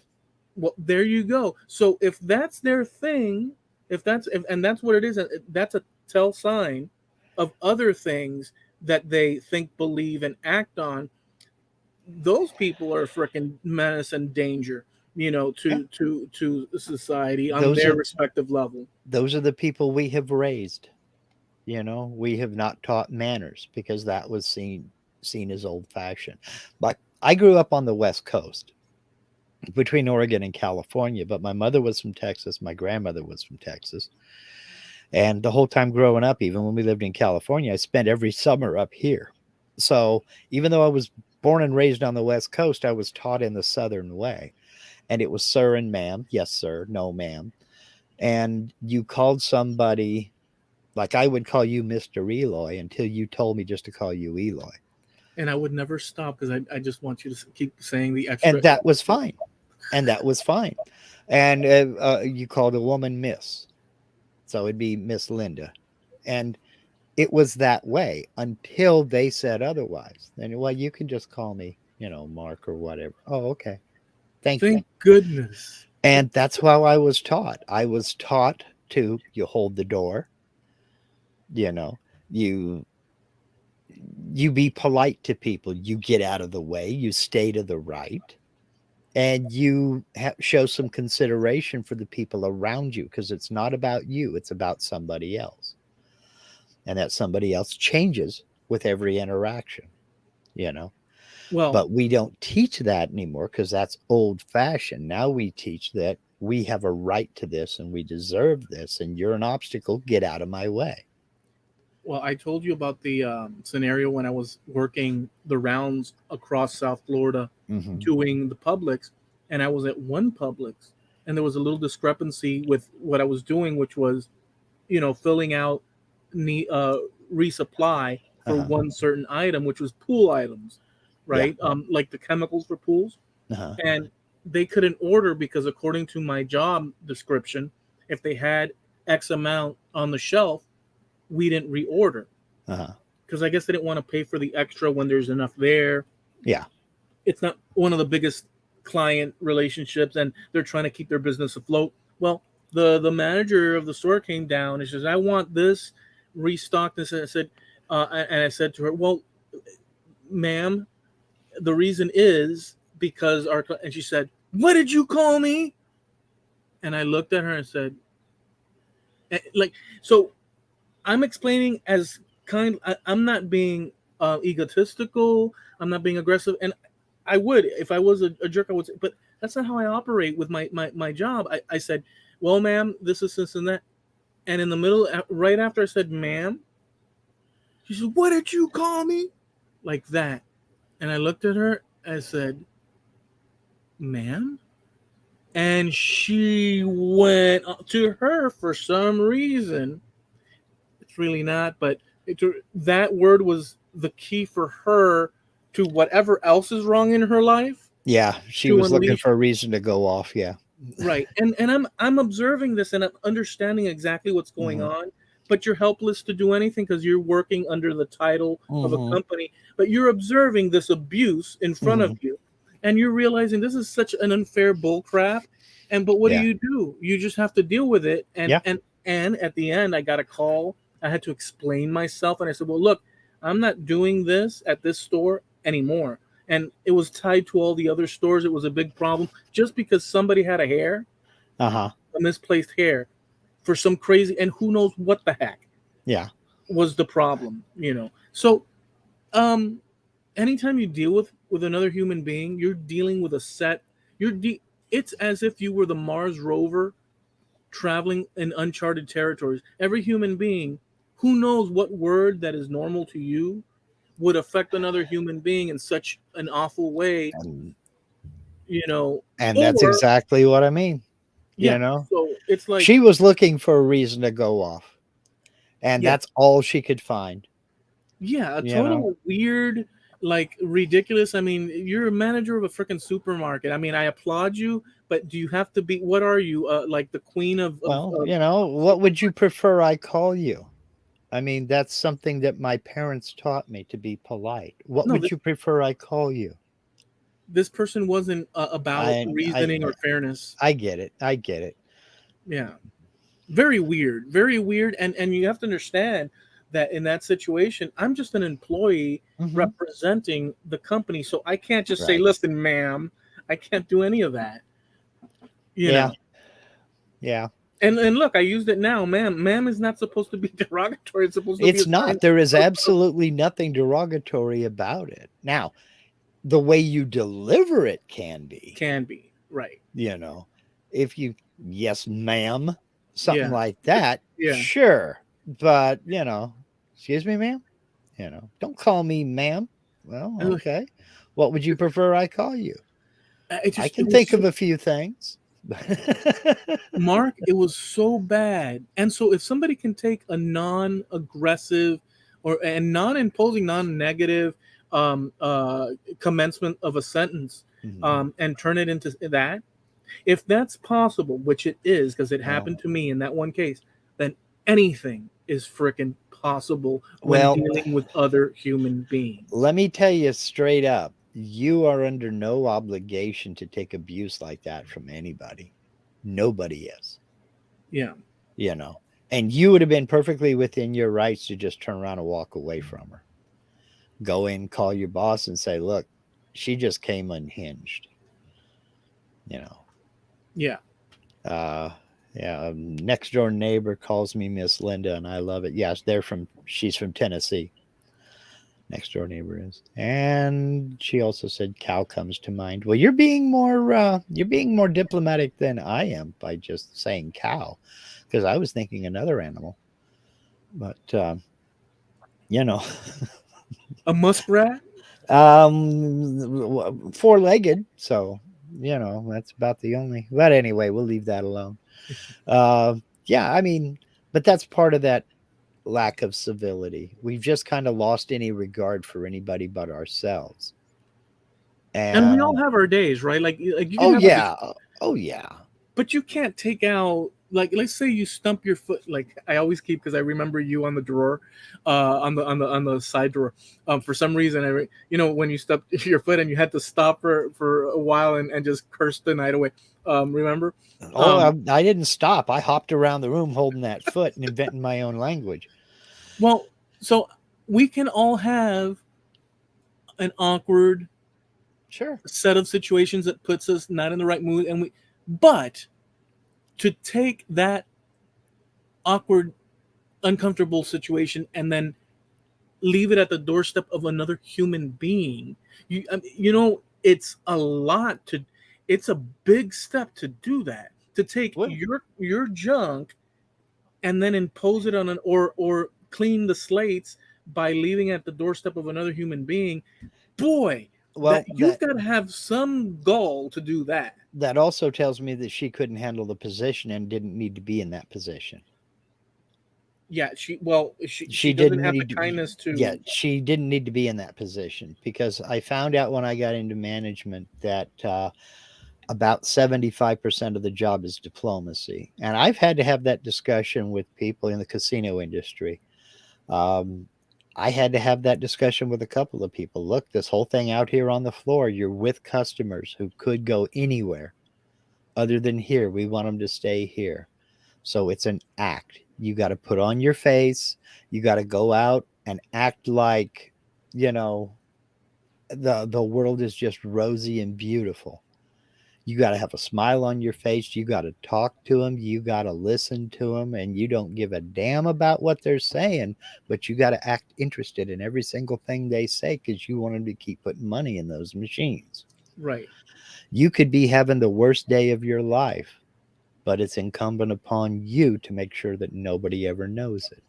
Well, there you go. So if that's their thing, and that's what it is, that's a tell sign of other things that they think, believe, and act on. Those people are a freaking menace and danger, Yeah. to society on Those their are respective level. those are the people we have raised. We have not taught manners because that was seen as old fashioned. But I grew up on the West Coast between Oregon and California, but my mother was from Texas, my grandmother was from Texas. And the whole time growing up, even when we lived in California, I spent every summer up here. So even though I was born and raised on the West Coast, I was taught in the Southern way. And it was sir and ma'am. Yes, sir. No, ma'am. And you called somebody, like I would call you Mr. Eloy until you told me just to call you Eloy. And I would never stop, because I just want you to keep saying the extra. And that was fine. And that was fine. And you called a woman Miss. So it'd be Miss Linda. And it was that way until they said otherwise. Then, well, you can just call me, Mark or whatever. Oh, okay. Thank you. Thank goodness. And that's how I was taught. I was taught to you hold the door, you know, you you be polite to people, you get out of the way, you stay to the right, and you show some consideration for the people around you because it's not about you, it's about somebody else. And that somebody else changes with every interaction, you know. Well, But we don't teach that anymore because that's old fashioned. Now we teach that we have a right to this and we deserve this, and you're an obstacle, get out of my way. I told you about the scenario when I was working the rounds across South Florida, Mm-hmm. doing the Publix, and I was at one Publix, and there was a little discrepancy with what I was doing, which was, filling out resupply for Uh-huh. one certain item, which was pool items, Yeah. right? Like the chemicals for pools, Uh-huh. and they couldn't order because, according to my job description, if they had X amount on the shelf, we didn't reorder, Uh-huh. because I guess they didn't want to pay for the extra when there's enough there. Yeah. It's not one of the biggest client relationships, and they're trying to keep their business afloat. Well, the manager of the store came down and says, "I want this restocked." And I said to her, "Well, ma'am, the reason is because our," and she said, "What did you call me?" And I looked at her and said, like, so I'm explaining as I'm not being egotistical. I'm not being aggressive, and I would, if I was a jerk, I would say, but that's not how I operate with my job. I said, "Well, ma'am, this is this and that," and in the middle, right after I said, "Ma'am," she said, "What did you call me?" Like that, and I looked at her. I said, "Ma'am," and she went to her for some reason. It's really not, but that word was the key for her to whatever else is wrong in her life, Yeah. She to was looking unleash. for a reason to go off. Yeah. Right. And I'm observing this, and I'm understanding exactly what's going Mm-hmm. on, but you're helpless to do anything because you're working under the title of a Mm-hmm. company, but you're observing this abuse in front of Mm-hmm. you. and you're realizing this is such an unfair bull crap. And but what Yeah. do? You just have to deal with it. Yeah. And at the end, I got a call. I had to explain myself, and I said, "Well, look, I'm not doing this at this store anymore." And it was tied to all the other stores. It was a big problem just because somebody had Uh-huh. a misplaced hair, for some crazy, and who knows what the heck Yeah. was the problem. So, um, anytime you deal with another human being, you're dealing with a set. It's as if you were the Mars rover traveling in uncharted territories. Every human being, who knows what word that is normal to you would affect another human being in such an awful way, And, you know, and that's or exactly what I mean. yeah. You know, So it's like, she was looking for a reason to go off, and yeah, that's all she could find. yeah, a You know, total weird, like ridiculous. I mean, you're a manager of a freaking supermarket. I mean, I applaud you, but do you have to be? What are you? Like the queen well, of what would you prefer I call you? I mean, that's something that my parents taught me to be polite. What no, would you prefer I call you? this person wasn't about I I reasoning or fairness. I get it. I get it. Yeah, very weird, very weird. And you have to understand that in that situation, I'm just an employee Hmm. representing the company, so I can't just say, Right. "Listen, ma'am," I can't do any of that. You Yeah. know. Yeah. And look, I used it now, ma'am. Ma'am is not supposed to be derogatory. It's supposed to be a It's sign not. There is absolutely nothing derogatory about it. Now, the way you deliver it can be, can be right. you know, if you, yes, ma'am, something Yeah, like that, yeah. sure. But, excuse me, ma'am, don't call me ma'am. Well, Ugh, okay. What would you prefer I call you? It I just can it was think of so a few things. Mark. It was so bad. And so if somebody can take a non-aggressive or and non-imposing, non-negative commencement of a sentence Mhm. and turn it into that, if that's possible, which it is because it Well, happened to me in that one case, then anything is freaking possible when well, dealing with other human beings. let me tell you straight up, you are under no obligation to take abuse like that from anybody. Nobody is, Yeah. you know. And you would have been perfectly within your rights to just turn around and walk away from her. Go in, call your boss, and say, look, she just came unhinged, you know. Yeah. Uh, yeah, next door neighbor calls me Miss Linda, and I love it. Yes, she's from Tennessee. Next door neighbor is, and she also said cow comes to mind. Well, you're being more diplomatic than I am by just saying cow, because I was thinking another animal. But you know, A muskrat? four-legged. So that's about the only. But anyway, we'll leave that alone. Uh, yeah, I mean, but that's part of that lack of civility. We've just kind of lost any regard for anybody but ourselves. And we all And have our days, right? Like you can oh have a yeah, oh yeah, but you can't take out, like, let's say you stump your foot, like I always keep, because I remember you on the drawer, on the side drawer, for some reason, when you stumped your foot and you had to stop for a while and just curse the night away, remember. oh um I didn't stop. I hopped around the room holding that foot and inventing my own language. well, so we can all have an awkward Sure. set of situations that puts us not in the right mood, but to take that awkward, uncomfortable situation and then leave it at the doorstep of another human being. It's a lot to. It's a big step to do that. To take Well, your junk and then impose it on an or clean the slates by leaving it at the doorstep of another human being. Boy, that well, you've got to have some gall to do that. that also tells me that she couldn't handle the position and didn't need to be in that position. Yeah, she She doesn't didn't have the need to, kindness yeah, to. she didn't need to be in that position, because I found out when I got into management that about 75% of the job is diplomacy. And I've had to have that discussion with people in the casino industry. Um, I had to have that discussion with a couple of people. Look, this whole thing out here on the floor, you're with customers who could go anywhere other than here. We want them to stay here. So it's an act. You got to put on your face. You got to go out and act like, you know, the world is just rosy and beautiful. You got to have a smile on your face. You got to talk to them. You got to listen to them. And you don't give a damn about what they're saying, but you got to act interested in every single thing they say because you want them to keep putting money in those machines. Right. You could be having the worst day of your life, but it's incumbent upon you to make sure that nobody ever knows it.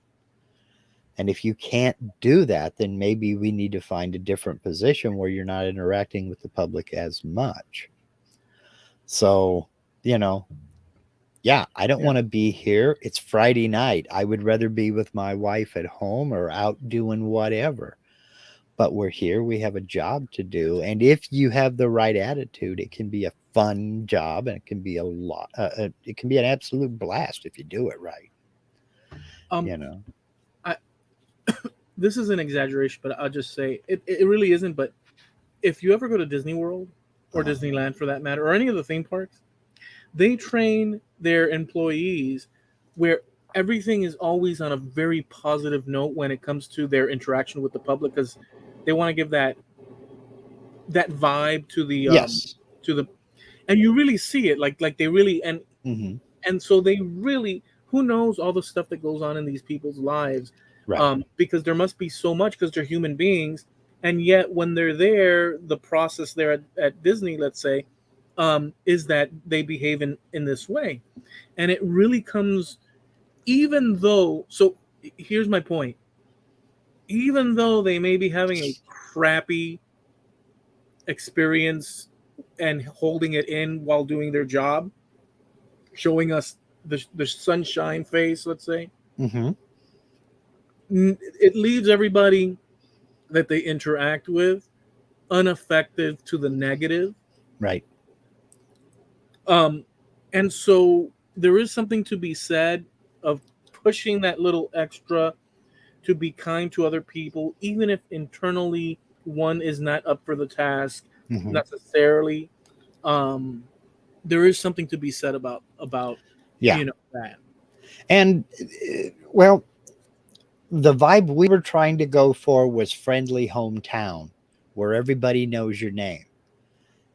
And if you can't do that, then maybe we need to find a different position where you're not interacting with the public as much. So, you know, yeah, I don't Yeah. want to be here. It's Friday night. I would rather be with my wife at home or out doing whatever. But we're here. We have a job to do. And if you have the right attitude, it can be a fun job and it can be a lot. It can be an absolute blast if you do it right. Um, You know. I this is an exaggeration, but I'll just say it really isn't. But if you ever go to Disney World or Uh-huh. Disneyland for that matter, or any of the theme parks, they train their employees where everything is always on a very positive note when it comes to their interaction with the public because they want to give that vibe Yes. to the and you really see it like they really Hmm. and so they really who knows all the stuff that goes on in these people's lives Right. because there must be so much because they're human beings and yet when they're there the process there at Disney, let's say, is that they behave in this way and it really comes even though so here's my point, even though they may be having a crappy experience and holding it in while doing their job, showing us the sunshine face, let's say, Hmm. it leaves everybody that they interact with unaffected to the negative. Right. Um, and so there is something to be said of pushing that little extra to be kind to other people, even if internally one is not up for the task Hmm. necessarily. Um, there is something to be said about Yeah. that. And well, the vibe we were trying to go for was friendly hometown, where everybody knows your name.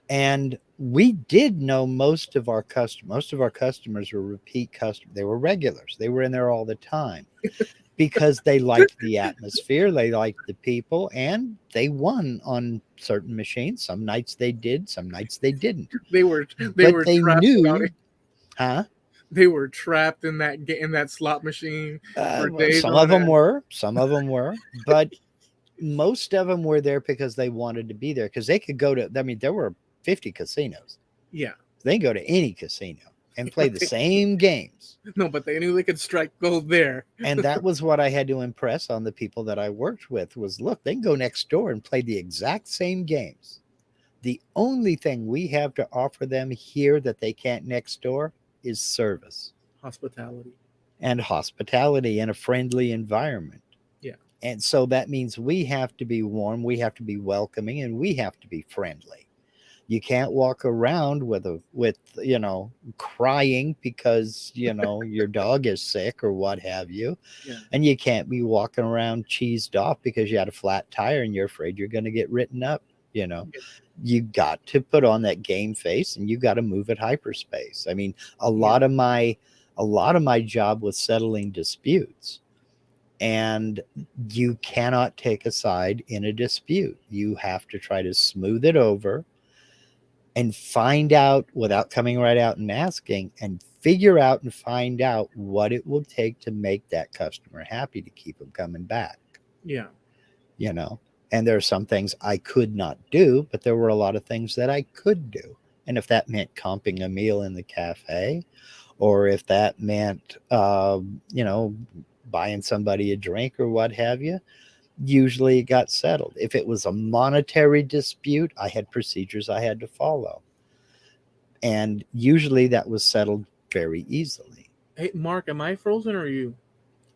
And we did know most of our customers. Most of our customers were repeat customers. They were regulars. They were in there all the time because they liked the atmosphere, they liked the people, and they won on certain machines. Some nights they did, some nights they didn't. They But were they trapped without knew, it. huh? They were trapped in in that slot machine for Well, days some of on them end. were, some of them were, but most of them were there because they wanted to be there because they could go to, I mean, there were 50 casinos. Yeah, They can go to any casino and play but the same games. no, but they knew they could strike gold there. And that was what I had to impress on the people that I worked with was look, they can go next door and play the exact same games. The only thing we have to offer them here that they can't next door is service Hospitality. and hospitality and a friendly environment. Yeah, And so that means we have to be warm, we have to be welcoming, and we have to be friendly. You can't walk around with crying because your dog is sick or what have you, yeah, and you can't be walking around cheesed off because you had a flat tire and you're afraid you're going to get written up. You know, yeah, you got to put on that game face and you got to move at hyperspace. I mean, a yeah, lot of my a lot of my job was settling disputes, and you cannot take a side in a dispute. You have to try to smooth it over and find out without coming right out and asking, and figure out and find out what it will take to make that customer happy to keep them coming back. yeah, you know and there are some things I could not do, but there were a lot of things that I could do. And if that meant comping a meal in the cafe, or if that meant buying somebody a drink or what have you, usually it got settled. If it was a monetary dispute, I had procedures I had to follow, and usually that was settled very easily. Hey, Mark, am I frozen or are you?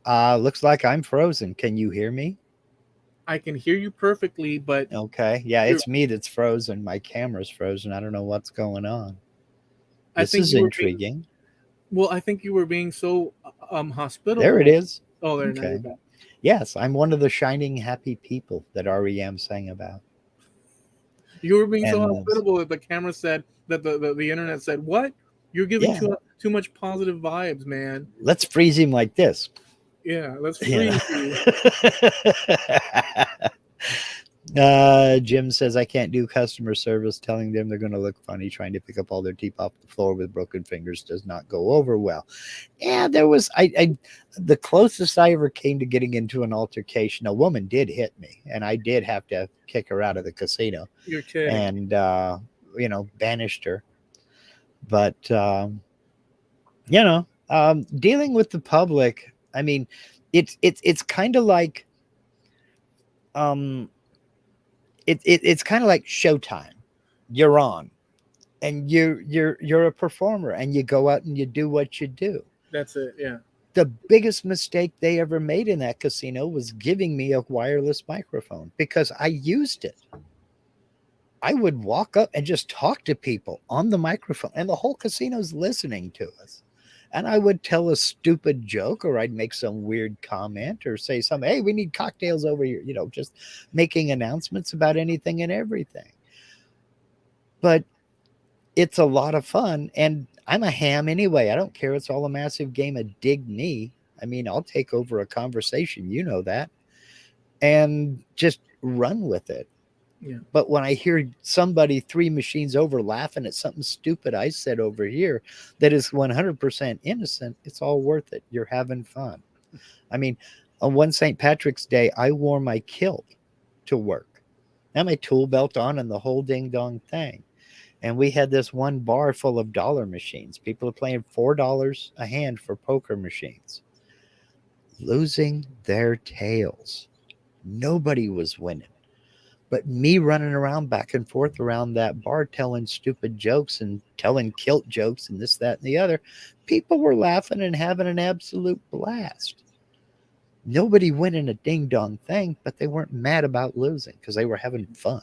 Looks like I'm frozen. Can you hear me? I can hear you perfectly, but Okay. Yeah, you're, it's me that's frozen. My camera's frozen. I don't know what's going on. I This think is you were being, intriguing. well, I think you were being so There it hospitable. is. Oh, there, now you're Okay. back. Yes, I'm one of the shining happy people that REM sang about. You were being so And hospitable that the camera said that the internet said, "What? You're giving yeah, too much positive vibes, man." let's freeze him like this. Yeah, let's You freeze you. know. Jim says I can't do customer service. Telling them they're going to look funny trying to pick up all their teeth off the floor with broken fingers does not go over well. Yeah, there was I the closest I ever came to getting into an altercation. A woman did hit me, and I did have to kick her out of the casino You're kidding. and banished her. But dealing with the public, I mean, it's kind of like um it's kind of like showtime. You're on, and you're a performer, and you go out and you do what you do. That's it. Yeah. The biggest mistake they ever made in that casino was giving me a wireless microphone because I used it. I would walk up and just talk to people on the microphone, and the whole casino's listening to us. And I would tell a stupid joke, or I'd make some weird comment, or say something, hey, we need cocktails over here, just making announcements about anything and everything. But it's a lot of fun. And I'm a ham anyway. I don't care. It's all a massive game of dig me. I mean, I'll take over a conversation, that, and just run with it. Yeah. But when I hear somebody three machines over laughing at something stupid I said over here that is 100% innocent, it's all worth it. You're having fun. I mean, on one St. Patrick's Day, I wore my kilt to work. I had my tool belt on and the whole ding dong thing. And we had this one bar full of dollar machines. People are playing $4 a hand for poker machines, losing their tails. Nobody was winning. But me running around back and forth around that bar telling stupid jokes and telling kilt jokes and this, that, and the other, people were laughing and having an absolute blast. Nobody winning a ding dong thing, but they weren't mad about losing because they were having fun,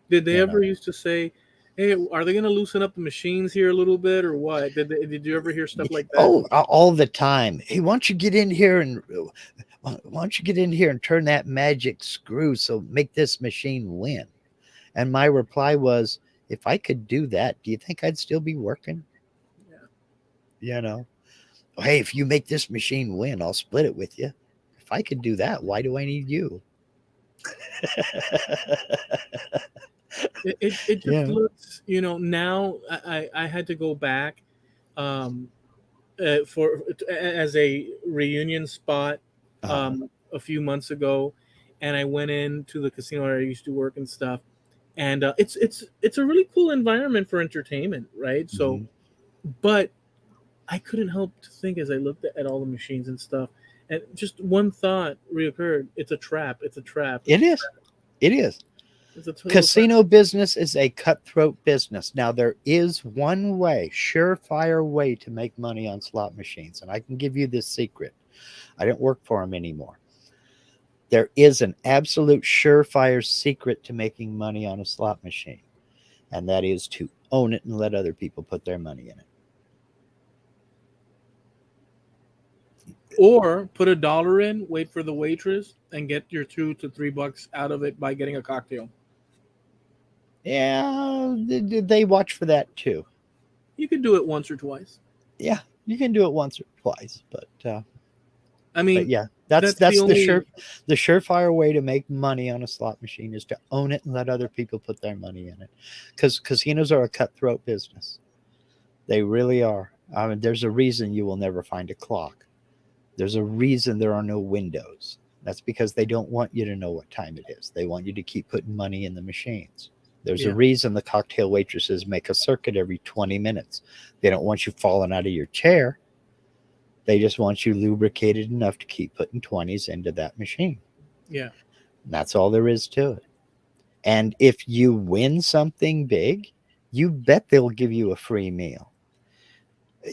Did they you ever know. used to say, "Hey, are they going to loosen up the machines here a little bit, or what?" Did you ever hear stuff like that? Oh, all the time. Hey, why don't you get in here and why don't you get in here and turn that magic screw so make this machine win? And my reply was, if I could do that, do you think I'd still be working? Yeah. You know, hey, if you make this machine win, I'll split it with you. If I could do that, why do I need you? It just Yeah. looks, now I had to go back um, for as a reunion spot Uh-huh. a few months ago, and I went into the casino where I used to work and stuff, and it's a really cool environment for entertainment, right? So, Mhm. but I couldn't help to think as I looked at all the machines and stuff, and just one thought reoccurred: it's a trap. It's a trap. It's It a is. trap. It is. It's a total trap. Casino business is a cutthroat business. Now, there is one way, surefire way to make money on slot machines, and I can give you this secret. I don't work for them anymore. There is an absolute surefire secret to making money on a slot machine, and that is to own it and let other people put their money in it. Or put $1 in, wait for the waitress, and get your $2 to $3 out of it by getting a cocktail. Yeah, they watch for that too. You could do it once or twice. Yeah, you can do it once or twice, I but mean, yeah, that's that's the that's the only. surefire way to make money on a slot machine is to own it and let other people put their money in it, because casinos are a cutthroat business. They really are. I mean, there's a reason you will never find a clock. There's a reason there are no windows. That's because they don't want you to know what time it is. They want you to keep putting money in the machines. There's a Yeah, reason the cocktail waitresses make a circuit every 20 minutes. They don't want you falling out of your chair. They just want you lubricated enough to keep putting 20s into that machine. yeah, And that's all there is to it. And if you win something big, you bet they'll give you a free meal.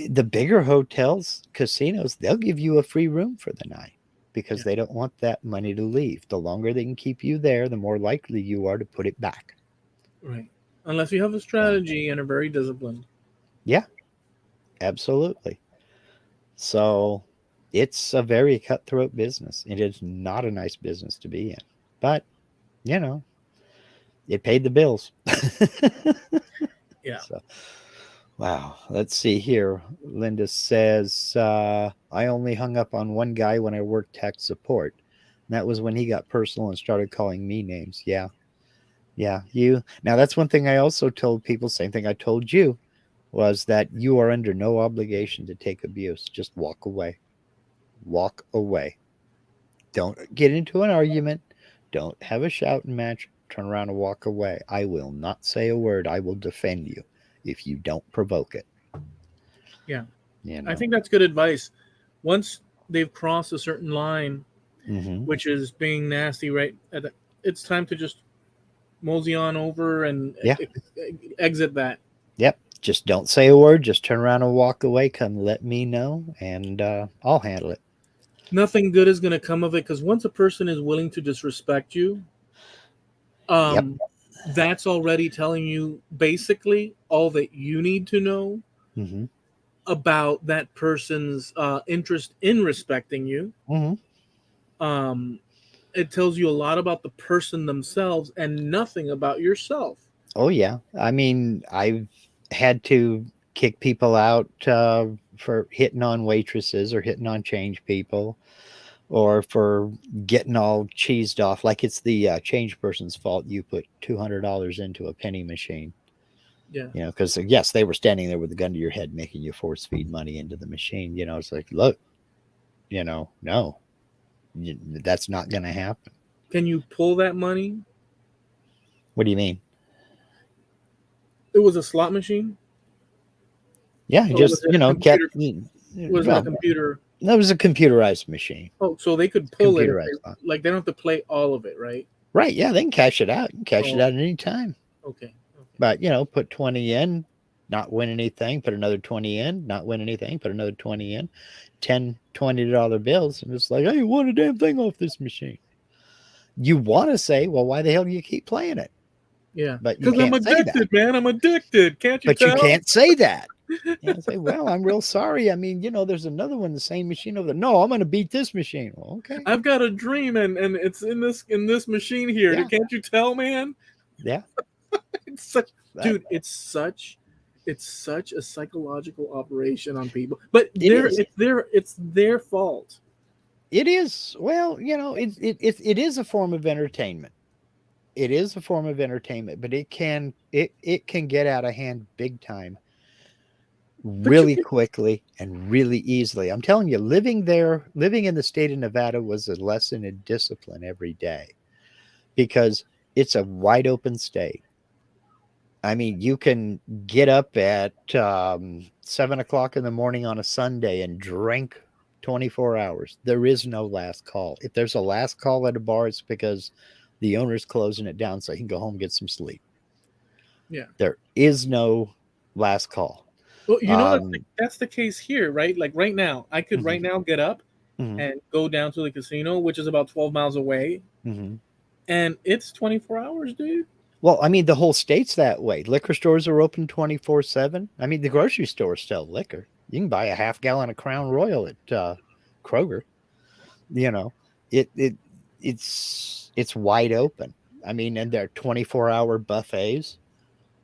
The bigger hotels, casinos, they'll give you a free room for the night because Yeah. they don't want that money to leave. The longer they can keep you there, the more likely you are to put it back. Right. Unless you have a So, strategy and are very disciplined. yeah, absolutely. So it's a very cutthroat business. It is not a nice business to be in, but you know, it paid the bills. Yeah. So, wow. Let's see here. Linda says, I only hung up on one guy when I worked tech support. And that was when he got personal and started calling me names. Yeah. Yeah. You. Now, that's one thing I also told people, same thing I told you, was that you are under no obligation to take abuse. Just walk away. Walk away. Don't get into an argument. Don't have a shouting match. Turn around and walk away. I will not say a word. I will defend you if you don't provoke it. Yeah. You I know. think that's good advice. Once they've crossed a certain line, Mm-hmm. which is being nasty, right? It's time to just mosey on over and Yeah. exit that. Yep. Just don't say a word. Just turn around and walk away. Come let me know, and I'll handle it. Nothing good is going to come of it because once a person is willing to disrespect you, Yep. um, that's already telling you basically all that you need to know Mm-hmm. about that person's interest in respecting you. Mm-hmm. Um, it tells you a lot about the person themselves and nothing about yourself. Oh yeah. I mean, I've had to kick people out for hitting on waitresses or hitting on change people, or for getting all cheesed off, like it's the change person's fault you put $200 into a penny machine. Yeah. You know, because yes, they were standing there with a gun to your head, making you force feed money into the machine. You know, it's like, look, no, that's not going to happen. Can you pull that money? What do you mean? It was a slot machine, Yeah, or was just it a kept. computer? Was it a Well, computer? that was a computerized machine. Oh, so they could It's pull it if computerized, they like. They don't have to play all of it, right? right? Yeah, they can cash it out. You can cash it Oh, out at any time. okay, okay. But put 20 in, not win anything. Put another 20 in, not win anything. Put another 20 in. 10 $20 bills, and it's like, hey, you want a damn thing off this machine. You want to say, well, why the hell do you keep playing it? Yeah, But you because I'm can't say that. addicted, man. I'm addicted. Can't you But you tell? can't say that. Say, well, I'm real sorry. I mean, there's another one, the same machine over there. No, I'm going to beat this machine. Well, okay. I've got a dream, and it's in this machine here. Yeah. Can't you tell, man? Yeah. It's such, That, dude. It's such a psychological operation on people. But it is. it's their fault. It is. Well, it is a form of entertainment. It is a form of entertainment, but it can get out of hand big time But you really can, quickly and really easily. I'm telling you, living in the state of Nevada was a lesson in discipline every day, because it's a wide open state. I mean, you can get up at 7 o'clock in the morning on a Sunday and drink 24 hours. There is no last call. If there's a last call at a bar, it's because the owner's closing it down so he can go home and get some sleep. yeah. There is no last call. Well, that's the, Um, that's the case here, right? Like right now, I could mhm, right now get up mhm, and go down to the casino, which is about 12 miles away, mhm. and it's 24 hours, dude. Well, I mean, the whole state's that way. Liquor stores are open 24/7. I mean, the grocery stores sell liquor. You can buy a half gallon of Crown Royal at Kroger. You know, it it it's wide open. I mean, and they're 24-hour buffets.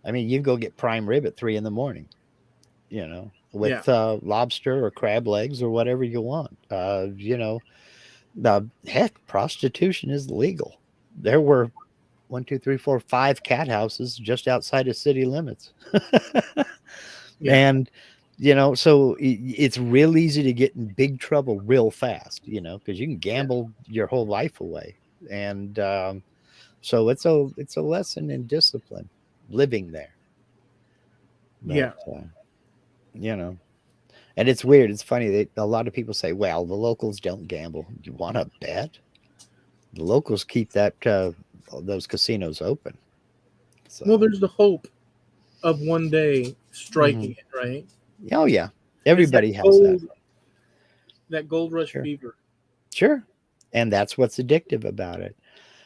I mean, you can go get prime rib at 3 in the morning. Yeah, With lobster or crab legs or whatever you want. The heck, prostitution is legal. There were one, two, three, four, five cat houses just outside of city limits. yeah, And so it's real easy to get in big trouble real fast, because you can yeah, gamble your whole life away. And so it's a lesson in discipline living there. But yeah, you know and it's weird, it's funny, a lot of people say, well, the locals don't gamble. You want to bet? The locals keep those casinos open. well, So there's the hope of one day striking mhm. it, right? Oh yeah, It's that everybody has that. gold rush Sure. fever. Sure. And that's what's addictive about it.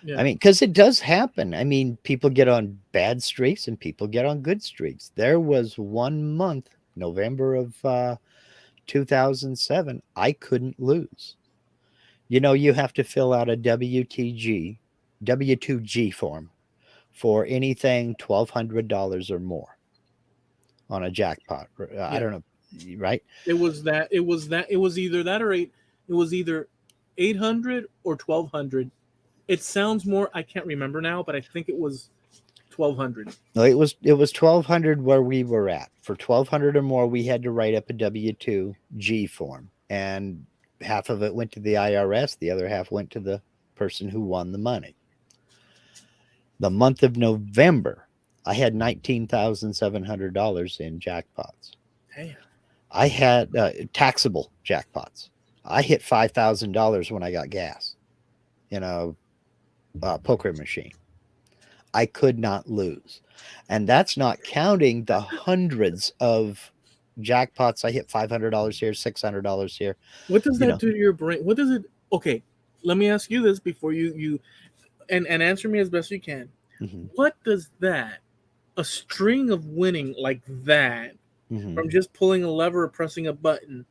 I Yeah. mean, because it does happen. I mean, people get on bad streaks and people get on good streaks. There was one month, November of 2007, I couldn't lose. You know, you have to fill out a WTG, W2G form for anything $1,200 or more on a jackpot. I Yeah. don't know, right? It was either that or eight. It was either 800 or 1200. It sounds more. I can't remember now, but I think it was 1200. No, it was 1,200 where we were at. For 1,200 or more, we had to write up a W2G form, and half of it went to the IRS, the other half went to the person who won the money. The month of November, I had $19,700 in jackpots. Damn. I had taxable jackpots. I hit $5,000 when I got gas in a poker machine. I could not lose. And that's not counting the hundreds of jackpots. I hit $500 here, $600 here. What does You that know, do to your brain? What does it? Okay, let me ask you this before you and answer me as best you can. mhm, What does that a string of winning like that mhm. from just pulling a lever or pressing a button?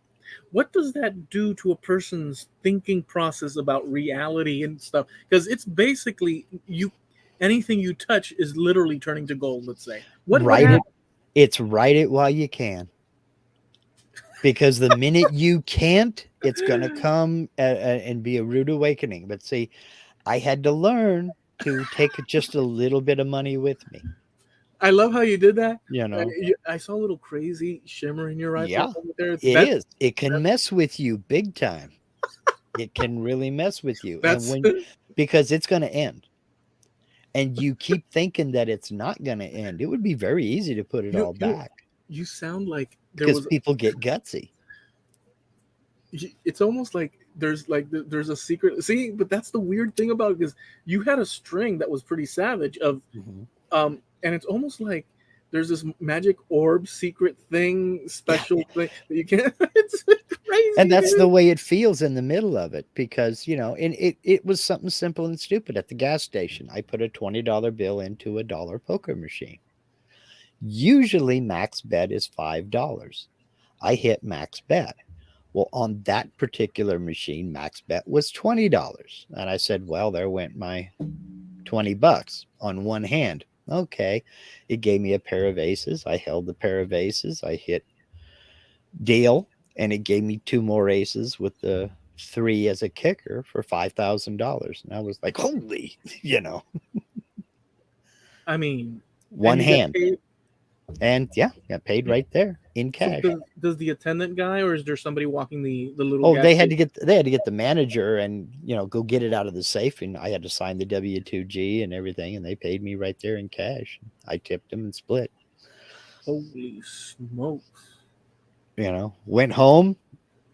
What does that do to a person's thinking process about reality and stuff? Because it's basically you anything you touch is literally turning to gold. Let's say what Write it. happened? It's write it while you can. Because the minute you can't, it's going to come and be a rude awakening. But see, I had to learn to take just a little bit of money with me. I love how you did that. You know, I saw a little crazy shimmer in your eye for a yeah, moment there. it is. It can mess with you big time. It can really mess with you. And That's when, because it's going to end, and you keep thinking that it's not going to end, it would be very easy to put it you all you back you sound like there because was. people get gutsy. It's almost like there's a secret. See, but that's the weird thing about it because you had a string that was pretty savage of Mhm. and it's almost like there's this magic orb secret thing Yeah. special thing that you can't. It's And crazy, that's the dude. way it feels in the middle of it because, and it was something simple and stupid at the gas station. I put a $20 bill into a dollar poker machine. Usually max bet is $5. I hit max bet. Well, on that particular machine, max bet was $20. And I said, well, there went my $20 on one hand. Okay. It gave me a pair of aces. I held the pair of aces. I hit deal, and it gave me two more aces with the three as a kicker for $5,000. And I was like, holy, I mean, and one you get hand. paid. And yeah, got paid right there in So cash. does the attendant guy or is there somebody walking the little Oh, gas they had station? to get the manager and go get it out of the safe, and I had to sign the W2G and everything, and they paid me right there in cash. I tipped them and split. Holy smokes! Went home,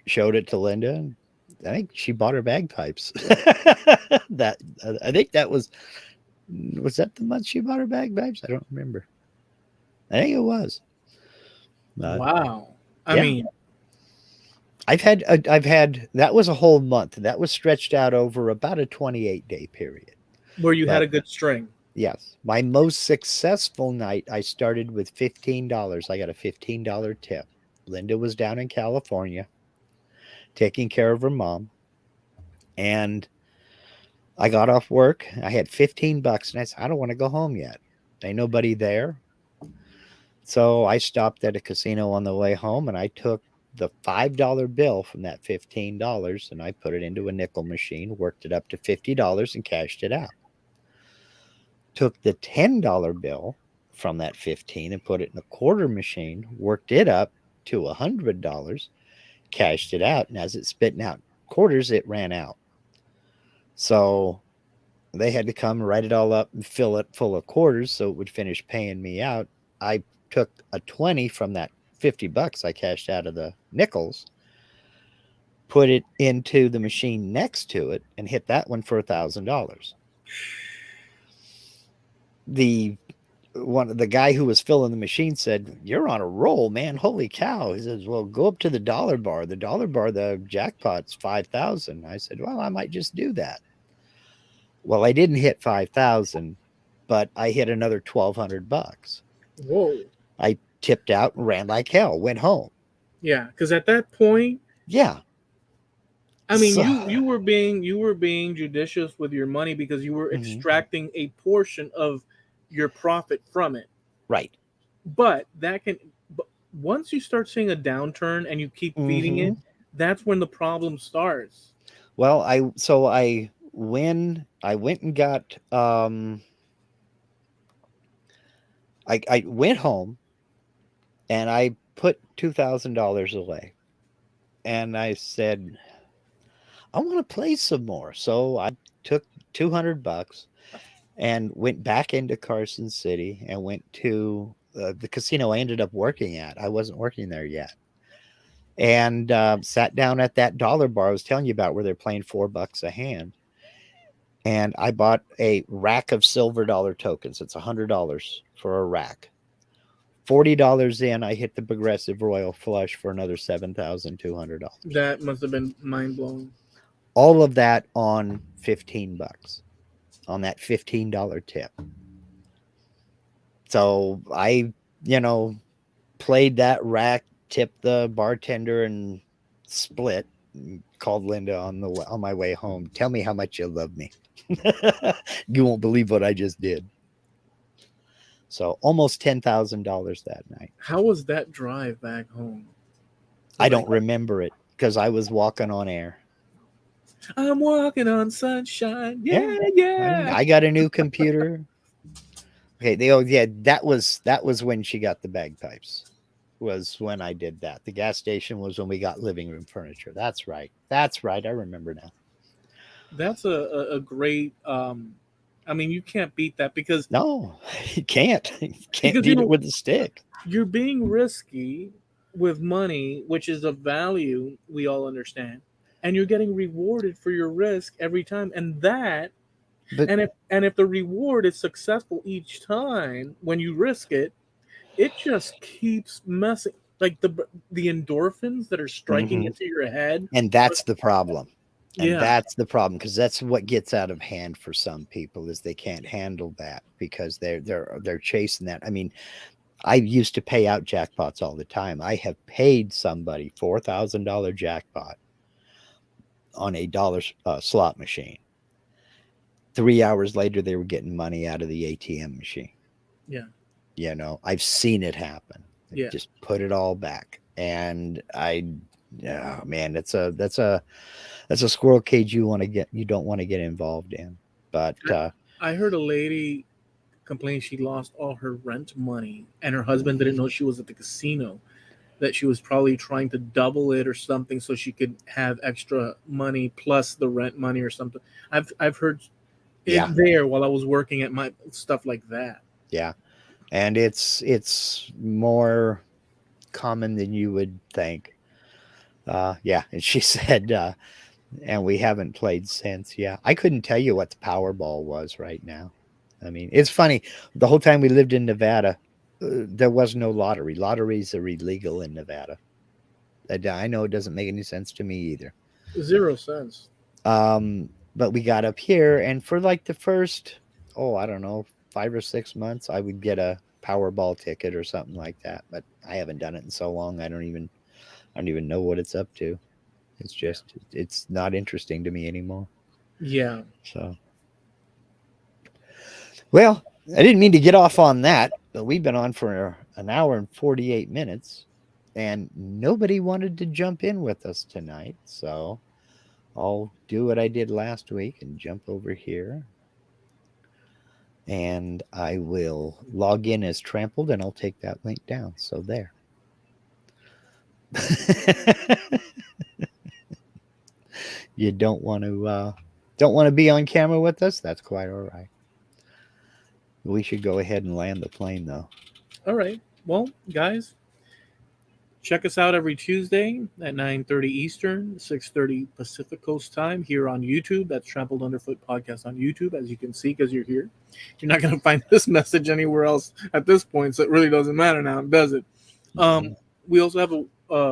showed it to Linda. And I think she bought her bagpipes. that I think that was that the month she bought her bagpipes? I don't remember. I think it was. But Wow. I yeah, mean, I've had that was a whole month. That was stretched out over about a 28-day period. where you had But a good string. yes, my most successful night, I started with $15. I got a $15 tip. Linda was down in California taking care of her mom, and I got off work. I had $15, and I said, I don't want to go home yet. Ain't nobody there. So I stopped at a casino on the way home, and I took the $5 bill from that $15 and I put it into a nickel machine, worked it up to $50 and cashed it out. Took the $10 bill from that 15 and put it in a quarter machine, worked it up to $100, cashed it out, and as it's spitting out quarters, it ran out. So they had to come write it all up and fill it full of quarters so it would finish paying me out. I took a 20 from that $50 I cashed out of the nickels, put it into the machine next to it, and hit that one for $1,000. The one of the guy who was filling the machine said, "You're on a roll, man. Holy cow." He says, "Well, go up to the dollar bar. The dollar bar, the jackpot's 5,000." I said, "Well, I might just do that." Well, I didn't hit 5,000, but I hit another 1,200 bucks. Whoa. I tipped out and ran like hell, went home. Yeah, because at that point, Yeah. I mean, So, you were being judicious with your money because you were mhm, extracting a portion of your profit from it. right. But but once you start seeing a downturn and you keep feeding Hmm. it, that's when the problem starts. Well, I when I went and got I went home and I put $2,000 away, and I said, I want to play some more. So I took 200 bucks and went back into Carson City and went to the casino I ended up working at. I wasn't working there yet. And sat down at that dollar bar I was telling you about where they're playing $4 a hand. And I bought a rack of silver dollar tokens. It's $100 for a rack. $40 in, I hit the progressive royal flush for another $7,200. That must have been mind blowing. All of that on $15, on that $15 tip. So I, you know, played that rack, tipped the bartender, and split. Called Linda on my way home. Tell me how much you love me. You won't believe what I just did. So almost $10,000 that night. How was that drive back home? I Like, don't remember it because I was walking on air. I'm walking on sunshine. Yeah, Yeah, yeah. I got a new computer. Okay, yeah, that was when she got the bagpipes. Was when I did that. The gas station was when we got living room furniture. That's right. That's right. I remember now. That's a great. I mean, you can't beat that No, you can't. You can't because beat it with a stick. you're being risky with money, which is a value we all understand, and you're getting rewarded for your risk every time. But And if the reward is successful each time when you risk it, it just keeps messing like the endorphins that are striking mhm. into your head. And that's the problem. And Yeah, that's the problem because that's what gets out of hand for some people is they can't handle that because they're chasing that. I mean, I used to pay out jackpots all the time. I have paid somebody $4,000 jackpot on a dollar slot machine. 3 hours later, they were getting money out of the ATM machine. yeah, I've seen it happen. yeah. Just put it all back, and oh man, that's a squirrel cage you don't want to get involved in. But I heard a lady complain she lost all her rent money, and her husband didn't know she was at the casino. That she was probably trying to double it or something so she could have extra money plus the rent money or something. I've heard it yeah, there while I was working at my stuff like that. yeah, and it's more common than you would think. Yeah, and she said, and we haven't played since. Yeah, I couldn't tell you what the Powerball was right now. I mean, it's funny. The whole time we lived in Nevada, there was no lottery. Lotteries are illegal in Nevada. I know it doesn't make any sense to me either. 0 cents. But we got up here, and for like the first, I don't know, 5 or 6 months, I would get a Powerball ticket or something like that. But I haven't done it in so long. I don't even know what it's up to. It's Yeah. just, it's not interesting to me anymore. Yeah. So, well, I didn't mean to get off on that, but we've been on for an hour and 48 minutes, and nobody wanted to jump in with us tonight. So I'll do what I did last week and jump over here. And I will log in as Trampled, and I'll take that link down. So there. You don't want to be on camera with us? That's quite all right. We should go ahead and land the plane, though. All right. Well, guys, Check us out every Tuesday at 9:30 Eastern, 6:30 Pacific Coast time here on YouTube. That's Trampled Underfoot Podcast on YouTube, as you can see, because you're here. You're not going to find this message anywhere else at this point, so it really doesn't matter now, does it? Mhm. We also have a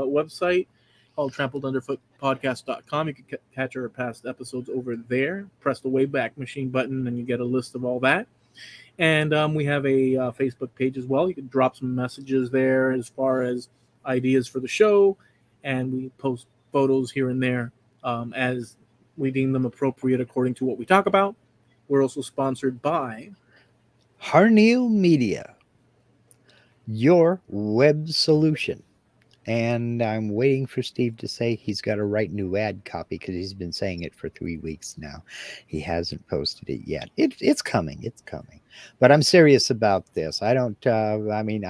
website called trampledunderfootpodcast.com. You can catch our past episodes over there. Press the Wayback Machine button, and you get a list of all that. And we have a Facebook page as well. You can drop some messages there as far as ideas for the show, and we post photos here and there as we deem them appropriate according to what we talk about. We're also sponsored by. Harneal Media, your web solution. And I'm waiting for Steve to say he's got to write new ad copy because he's been saying it for 3 weeks now. He hasn't posted it yet. It's coming. It's coming. But I'm serious about this. I don't. I mean,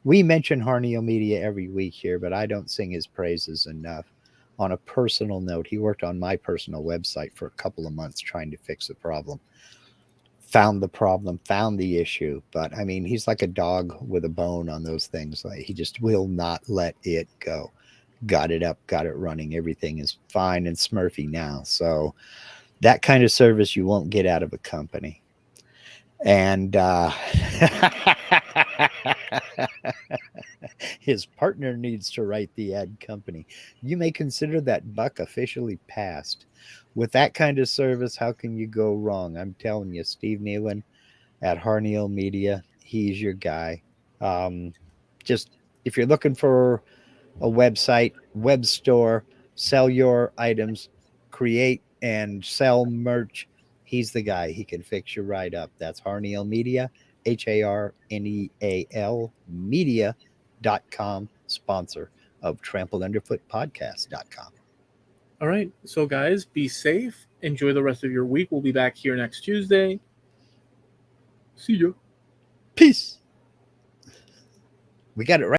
we mention Harneal Media every week here, but I don't sing his praises enough. On a personal note, he worked on my personal website for a couple of months trying to fix the problem. Found the problem, found the issue, but I mean, he's like a dog with a bone on those things. Like he just will not let it go. Got it up, got it running. Everything is fine and smurfy now. So that kind of service you won't get out of a company. And his partner needs to write the ad company. You may consider that buck officially passed. With that kind of service, how can you go wrong? I'm telling you, Steve Nealon at Harneal Media, he's your guy. Um, just if you're looking for a website, web store, sell your items, create and sell merch, he's the guy. He can fix you right up. That's Harneal Media, HARNEAL Media.com, sponsor of TrampledUnderfootPodcast.com. All right. So, guys, be safe. Enjoy the rest of your week. We'll be back here next Tuesday. See ya. Peace. We got it right.